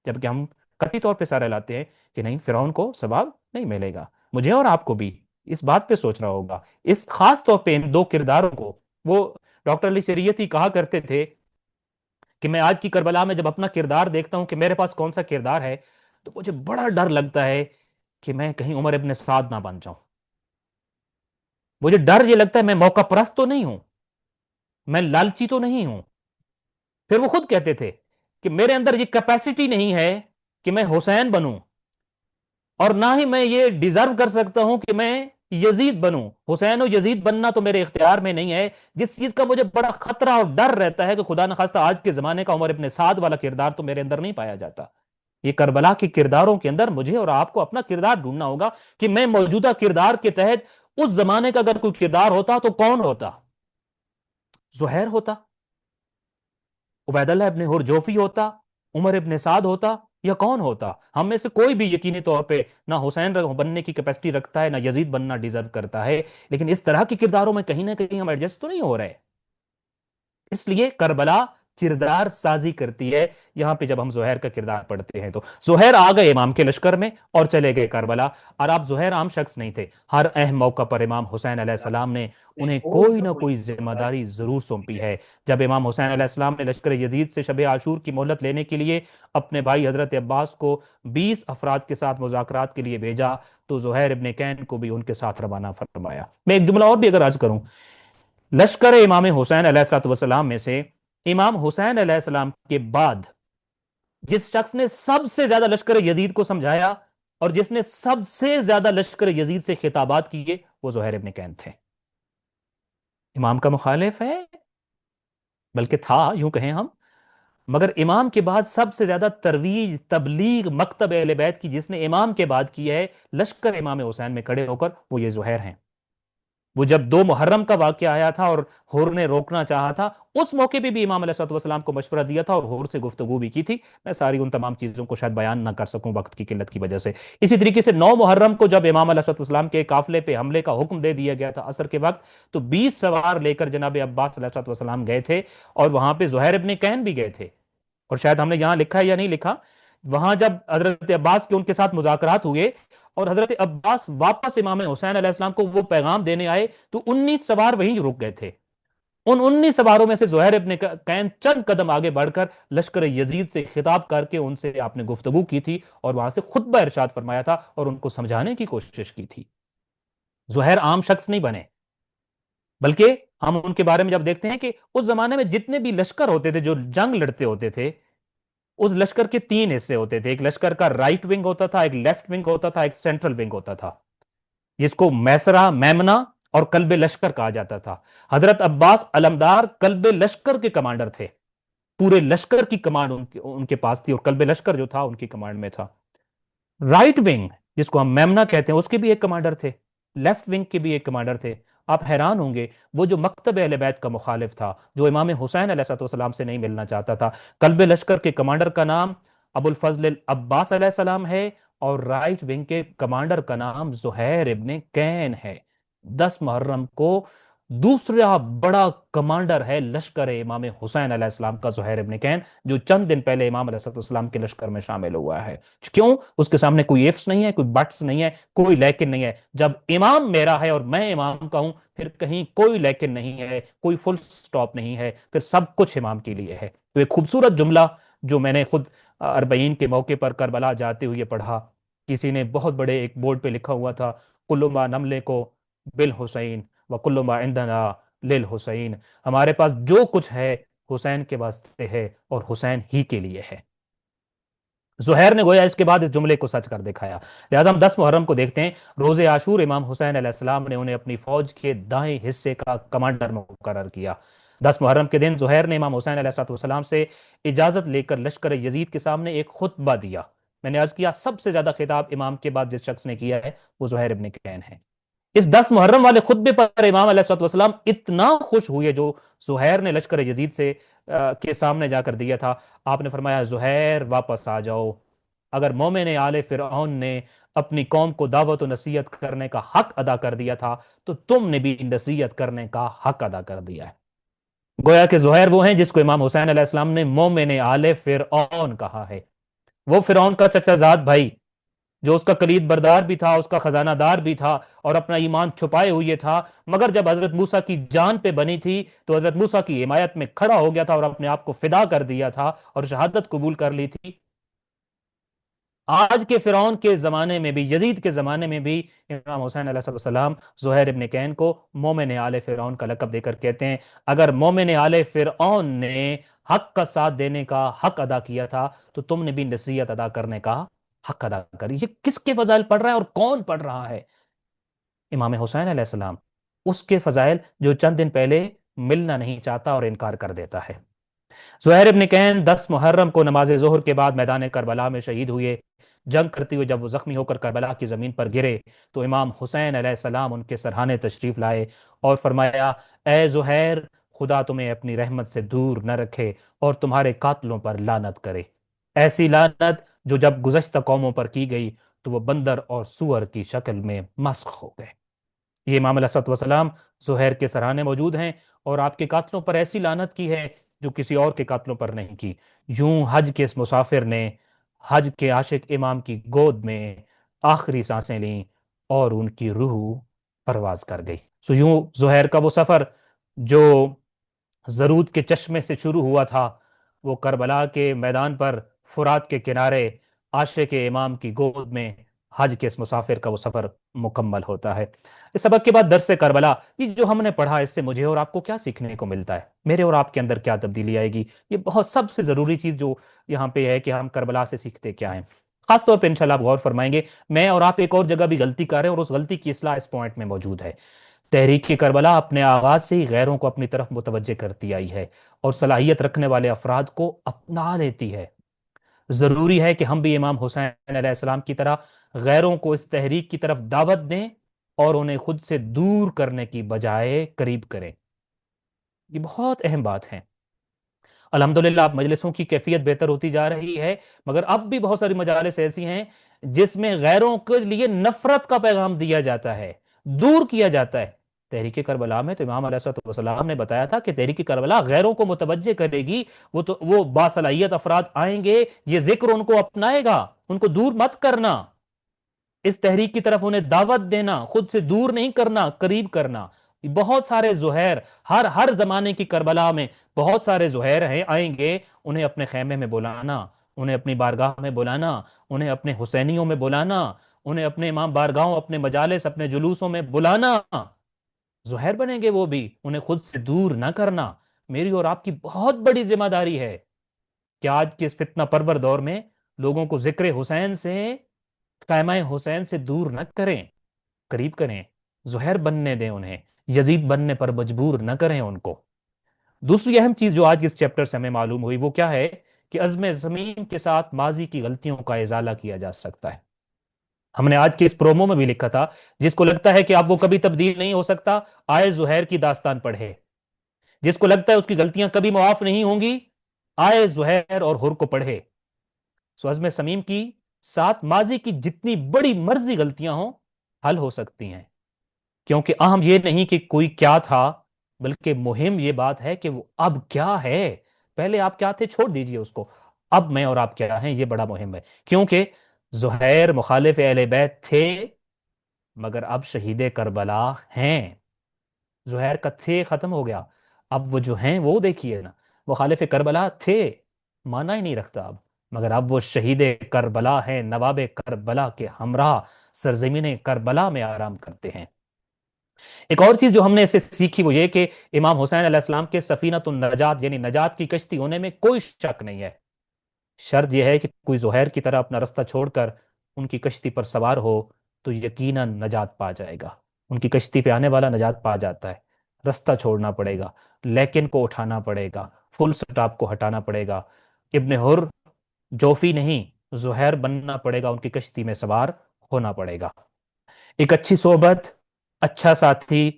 جبکہ ہم قطعی طور پہ سارے لاتے ہیں کہ نہیں، فرعون کو ثواب نہیں ملے گا۔ مجھے اور آپ کو بھی اس بات پہ سوچنا ہوگا، اس خاص طور پہ ان دو کرداروں کو۔ وہ ڈاکٹر علی شریعتی کہا کرتے تھے کہ میں آج کی کربلا میں جب اپنا کردار دیکھتا ہوں کہ میرے پاس کون سا کردار ہے، تو مجھے بڑا ڈر لگتا ہے کہ میں کہیں عمر ابن سعد نہ بن جاؤں۔ مجھے ڈر یہ لگتا ہے میں موقع پرست تو نہیں ہوں، میں لالچی تو نہیں ہوں۔ پھر وہ خود کہتے تھے کہ میرے اندر یہ کیپیسٹی نہیں ہے کہ میں حسین بنوں، اور نہ ہی میں یہ ڈیزرو کر سکتا ہوں کہ میں یزید بنوں۔ حسین و یزید بننا تو میرے اختیار میں نہیں ہے۔ جس چیز کا مجھے بڑا خطرہ اور ڈر رہتا ہے کہ خدا نخواستہ آج کے زمانے کا عمر ابن سعد والا کردار تو میرے اندر نہیں پایا جاتا۔ یہ کربلا کے کرداروں کے اندر مجھے اور آپ کو اپنا کردار ڈھونڈنا ہوگا کہ میں موجودہ کردار کے تحت اس زمانے کا اگر کوئی کردار ہوتا تو کون ہوتا؟ زہیر ہوتا، عبید اللہ ابن ہرجوفی ہوتا، عمر ابن سعد ہوتا، یا کون ہوتا؟ ہم میں سے کوئی بھی یقینی طور پہ نہ حسین بننے کی کیپیسٹی رکھتا ہے، نہ یزید بننا ڈیزرو کرتا ہے، لیکن اس طرح کے کرداروں میں کہیں نہ کہیں ہم ایڈجسٹ تو نہیں ہو رہے۔ اس لیے کربلا کردار سازی کرتی ہے۔ یہاں پہ جب ہم زہیر کا کردار پڑھتے ہیں تو زہیر آ گئے امام کے لشکر میں اور چلے گئے کربلا، اور آپ زہیر عام شخص نہیں تھے۔ ہر اہم موقع پر امام حسین علیہ السلام نے انہیں کوئی نہ کوئی ذمہ داری ضرور سونپی ہے۔ جب امام حسین علیہ السلام نے لشکر یزید سے شب عاشور کی مہلت لینے کے لیے اپنے بھائی حضرت عباس کو 20 افراد کے ساتھ مذاکرات کے لیے بھیجا، تو زہیر ابن کین کو بھی ان کے ساتھ روانہ فرمایا۔ میں ایک جملہ اور بھی اگر عرض کروں، لشکر امام حسین علیہ السلام میں سے امام حسین علیہ السلام کے بعد جس شخص نے سب سے زیادہ لشکر یزید کو سمجھایا اور جس نے سب سے زیادہ لشکر یزید سے خطابات کیے، وہ زہیر ابن کین تھے۔ امام کا مخالف ہے، بلکہ تھا یوں کہیں ہم، مگر امام کے بعد سب سے زیادہ ترویج، تبلیغ مکتب اہل بیت کی جس نے امام کے بعد کی ہے لشکر امام حسین میں کھڑے ہو کر، وہ یہ زہیر ہیں۔ وہ جب 2 محرم کا واقعہ آیا تھا اور حور نے روکنا چاہا تھا، اس موقع پہ بھی امام علیہ السلام کو مشورہ دیا تھا اور حور سے گفتگو بھی کی تھی۔ میں ساری ان تمام چیزوں کو شاید بیان نہ کر سکوں وقت کی قلت کی وجہ سے۔ اسی طریقے سے 9 محرم کو جب امام علیہ السلام کے قافلے پہ حملے کا حکم دے دیا گیا تھا عصر کے وقت، تو 20 سوار لے کر جناب عباس علیہ السلام گئے تھے، اور وہاں پہ زہیر ابن کین بھی گئے تھے۔ اور شاید ہم نے یہاں لکھا ہے یا نہیں لکھا، وہاں جب حضرت عباس کے ان کے ساتھ مذاکرات ہوئے اور حضرت عباس واپس امام حسین علیہ السلام کو وہ پیغام دینے آئے، تو 19 سوار وہیں رک گئے تھے۔ ان 19 سواروں میں سے زہیر ابن کین چند قدم آگے بڑھ کر لشکر یزید سے خطاب کر کے ان سے آپ نے گفتگو کی تھی اور وہاں سے خطبہ ارشاد فرمایا تھا اور ان کو سمجھانے کی کوشش کی تھی۔ زہیر عام شخص نہیں بنے، بلکہ ہم ان کے بارے میں جب دیکھتے ہیں کہ اس زمانے میں جتنے بھی لشکر ہوتے تھے جو جنگ لڑتے ہوتے تھے، اس لشکر کے 3 حصے ہوتے تھے۔ ایک لشکر کا رائٹ ونگ ہوتا تھا، ایک لیفٹ ونگ ہوتا تھا، ایک سینٹرل ونگ ہوتا تھا، جس کو میسرہ، میمنہ اور قلب لشکر کہا جاتا تھا۔ حضرت عباس علمدار قلب لشکر کے کمانڈر تھے، پورے لشکر کی کمانڈ ان کے پاس تھی، اور قلب لشکر جو تھا ان کی کمانڈ میں تھا۔ رائٹ ونگ جس کو ہم میمنہ کہتے ہیں، اس کے بھی ایک کمانڈر تھے، لیفٹ ونگ کے بھی ایک کمانڈر تھے۔ آپ حیران ہوں گے، وہ جو مکتب اہل بیت کا مخالف تھا، جو امام حسین علیہ السلام سے نہیں ملنا چاہتا تھا، قلب لشکر کے کمانڈر کا نام ابو الفضل العباس علیہ السلام ہے، اور رائٹ ونگ کے کمانڈر کا نام زہیر ابن کین ہے۔ 10 محرم کو دوسرا بڑا کمانڈر ہے لشکر امام حسین علیہ السلام کا زہیر ابن کین، جو چند دن پہلے امام علیہ السلام کے لشکر میں شامل ہوا ہے۔ کیوں؟ اس کے سامنے کوئی ایفس نہیں ہے، کوئی بٹس نہیں ہے، کوئی لیکن نہیں ہے۔ جب امام میرا ہے اور میں امام کا ہوں، پھر کہیں کوئی لیکن نہیں ہے، کوئی فل سٹاپ نہیں ہے، پھر سب کچھ امام کے لیے ہے۔ تو ایک خوبصورت جملہ جو میں نے خود اربعین کے موقع پر کربلا جاتے ہوئے پڑھا، کسی نے بہت بڑے ایک بورڈ پہ لکھا ہوا تھا، کل ما نملے کو بالحسین وکل ما عندنا للحسین، ہمارے پاس جو کچھ ہے حسین کے واسطے ہے اور حسین ہی کے لیے ہے۔ زہیر نے گویا اس کے بعد اس جملے کو سچ کر دکھایا۔ لہٰذا ہم 10 محرم کو دیکھتے ہیں، روز عاشور امام حسین علیہ السلام نے انہیں اپنی فوج کے دائیں حصے کا کمانڈر مقرر کیا۔ 10 محرم کے دن زہیر نے امام حسین علیہ السلام سے اجازت لے کر لشکر یزید کے سامنے ایک خطبہ دیا۔ میں نے عرض کیا سب سے زیادہ خطاب امام کے بعد جس شخص نے کیا ہے وہ زہیر ابن کین ہے۔ اس 10 محرم والے خطبے پر امام علیہ السلام اتنا خوش ہوئے جو زہیر نے لشکر یزید سے کے سامنے جا کر دیا تھا۔ آپ نے فرمایا زہیر واپس آ جاؤ، اگر مومن آل فرعون نے اپنی قوم کو دعوت و نصیحت کرنے کا حق ادا کر دیا تھا تو تم نے بھی نصیحت کرنے کا حق ادا کر دیا ہے۔ گویا کہ زہیر وہ ہیں جس کو امام حسین علیہ السلام نے مومن آل فرعون کہا ہے، وہ فرعون کا چچا زاد بھائی جو اس کا کلید بردار بھی تھا، اس کا خزانہ دار بھی تھا اور اپنا ایمان چھپائے ہوئے تھا، مگر جب حضرت موسیٰ کی جان پہ بنی تھی تو حضرت موسیٰ کی حمایت میں کھڑا ہو گیا تھا اور اپنے آپ کو فدا کر دیا تھا اور شہادت قبول کر لی تھی۔ آج کے فرعون کے زمانے میں بھی، یزید کے زمانے میں بھی، امام حسین علیہ السلام زہیر ابن کین کو مومن آل فرعون کا لقب دے کر کہتے ہیں اگر مومن آل فرعون نے حق کا ساتھ دینے کا حق ادا کیا تھا تو تم نے بھی نصیحت ادا کرنے کا حق ادا کری۔ یہ کس کے فضائل پڑھ رہا ہے اور کون پڑھ رہا ہے؟ امام حسین علیہ السلام، اس کے فضائل جو چند دن پہلے ملنا نہیں چاہتا اور انکار کر دیتا ہے۔ زہیر ابن کین 10 محرم کو نماز ظہر کے بعد میدان کربلا میں شہید ہوئے۔ جنگ کرتے ہوئے جب وہ زخمی ہو کر کربلا کی زمین پر گرے تو امام حسین علیہ السلام ان کے سرحانے تشریف لائے اور فرمایا اے زہیر، خدا تمہیں اپنی رحمت سے دور نہ رکھے اور تمہارے قاتلوں پر لعنت کرے، ایسی لعنت جو جب گزشتہ قوموں پر کی گئی تو وہ بندر اور سور کی شکل میں مسخ ہو گئے۔ یہ امام علیہ السلام زہیر کے سرحانے موجود ہیں اور آپ کے قاتلوں پر ایسی لعنت کی ہے جو کسی اور کے قاتلوں پر نہیں کی۔ یوں حج کے اس مسافر نے حج کے عاشق امام کی گود میں آخری سانسیں لیں اور ان کی روح پرواز کر گئی۔ سو یوں زہیر کا وہ سفر جو زرود کے چشمے سے شروع ہوا تھا، وہ کربلا کے میدان پر فرات کے کنارے عاشق امام کی گود میں حج کے اس مسافر کا وہ سفر مکمل ہوتا ہے۔ اس سبق کے بعد درس کربلا، یہ جو ہم نے پڑھا اس سے مجھے اور آپ کو کیا سیکھنے کو ملتا ہے؟ میرے اور آپ کے اندر کیا تبدیلی آئے گی؟ یہ بہت سب سے ضروری چیز جو یہاں پہ ہے کہ ہم کربلا سے سیکھتے کیا ہیں۔ خاص طور پہ انشاءاللہ آپ غور فرمائیں گے، میں اور آپ ایک اور جگہ بھی غلطی کر رہے ہیں اور اس غلطی کی اصلاح اس پوائنٹ میں موجود ہے۔ تحریک کربلا اپنے آغاز سے ہی غیروں کو اپنی طرف متوجہ کرتی آئی ہے اور صلاحیت رکھنے والے افراد کو اپنا لیتی ہے۔ ضروری ہے کہ ہم بھی امام حسین علیہ السلام کی طرح غیروں کو اس تحریک کی طرف دعوت دیں اور انہیں خود سے دور کرنے کی بجائے قریب کریں۔ یہ بہت اہم بات ہے۔ الحمدللہ اب مجلسوں کی کیفیت بہتر ہوتی جا رہی ہے، مگر اب بھی بہت ساری مجالس ایسی ہیں جس میں غیروں کے لیے نفرت کا پیغام دیا جاتا ہے، دور کیا جاتا ہے۔ تحریک کربلا میں تو امام علیہ السلام نے بتایا تھا کہ تحریک کربلا غیروں کو متوجہ کرے گی، وہ باصلاحیت افراد آئیں گے، یہ ذکر ان کو اپنائے گا، ان کو دور مت کرنا، اس تحریک کی طرف انہیں دعوت دینا، خود سے دور نہیں کرنا، قریب کرنا۔ بہت سارے زہیر ہر زمانے کی کربلا میں بہت سارے زہیر ہیں، آئیں گے، انہیں اپنے خیمے میں بلانا، انہیں اپنی بارگاہ میں بلانا، انہیں اپنے حسینیوں میں بلانا، انہیں اپنے امام بارگاہوں، اپنے مجالس، اپنے جلوسوں میں بلانا۔ زہیر بنیں گے وہ بھی، انہیں خود سے دور نہ کرنا۔ میری اور آپ کی بہت بڑی ذمہ داری ہے کہ آج کے اس فتنہ پرور دور میں لوگوں کو ذکر حسین سے، خیمہ حسین سے دور نہ کریں، قریب کریں، زہیر بننے دیں انہیں، یزید بننے پر مجبور نہ کریں ان کو۔ دوسری اہم چیز جو آج اس چیپٹر سے ہمیں معلوم ہوئی وہ کیا ہے کہ عزم ضمیم کے ساتھ ماضی کی غلطیوں کا ازالہ کیا جا سکتا ہے۔ ہم نے آج کے اس پرومو میں بھی لکھا تھا جس کو لگتا ہے کہ اب وہ کبھی تبدیل نہیں ہو سکتا، آئے زہیر کی داستان پڑھے۔ جس کو لگتا ہے اس کی غلطیاں کبھی معاف نہیں ہوں گی، آئے زہیر اور حر کو پڑھے۔ سو عزم ضمیم کی ساتھ ماضی کی جتنی بڑی مرضی غلطیاں ہوں حل ہو سکتی ہیں، کیونکہ اہم یہ نہیں کہ کوئی کیا تھا، بلکہ مہم یہ بات ہے کہ وہ اب کیا ہے۔ پہلے آپ کیا تھے چھوڑ دیجئے اس کو، اب میں اور آپ کیا ہیں یہ بڑا مہم ہے۔ کیونکہ زہیر مخالف اہل بیت تھے مگر اب شہید کربلا ہیں۔ زہیر کا تھے ختم ہو گیا، اب وہ جو ہیں وہ دیکھیے نا، مخالف کربلا تھے، معنی ہی نہیں رکھتا اب، مگر اب وہ شہید کربلا ہیں، نواب کربلا کے ہمراہ سرزمین کربلا میں آرام کرتے ہیں۔ ایک اور چیز جو ہم نے اس سے سیکھی وہ یہ کہ امام حسین علیہ السلام کے سفینۃ النجات یعنی نجات کی کشتی ہونے میں کوئی شک نہیں ہے۔ شرط یہ ہے کہ کوئی زہیر کی طرح اپنا رستہ چھوڑ کر ان کی کشتی پر سوار ہو تو یقیناً نجات پا جائے گا۔ ان کی کشتی پہ آنے والا نجات پا جاتا ہے۔ رستہ چھوڑنا پڑے گا، لیکن کو اٹھانا پڑے گا، فل سٹاپ کو ہٹانا پڑے گا۔ ابن حر جوفی نہیں، زہیر بننا پڑے گا، ان کی کشتی میں سوار ہونا پڑے گا۔ ایک اچھی صحبت، اچھا ساتھی،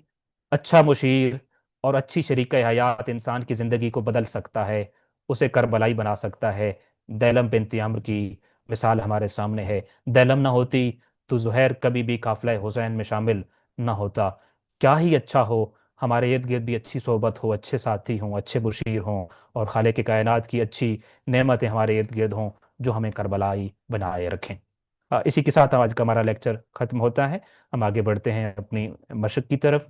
اچھا مشیر اور اچھی شریک حیات انسان کی زندگی کو بدل سکتا ہے، اسے کربلائی بنا سکتا ہے۔ دیلم بنت عمرو کی مثال ہمارے سامنے ہے۔ دیلم نہ ہوتی تو زہیر کبھی بھی قافلہ حسین میں شامل نہ ہوتا۔ کیا ہی اچھا ہو ہمارے ارد گرد بھی اچھی صحبت ہو، اچھے ساتھی ہوں، اچھے مشیر ہوں، اور خالق کائنات کی اچھی نعمتیں ہمارے ارد گرد ہوں جو ہمیں کربلائی بنائے رکھیں۔ اسی کے ساتھ آج کا ہمارا لیکچر ختم ہوتا ہے۔ ہم آگے بڑھتے ہیں اپنی مشق کی طرف۔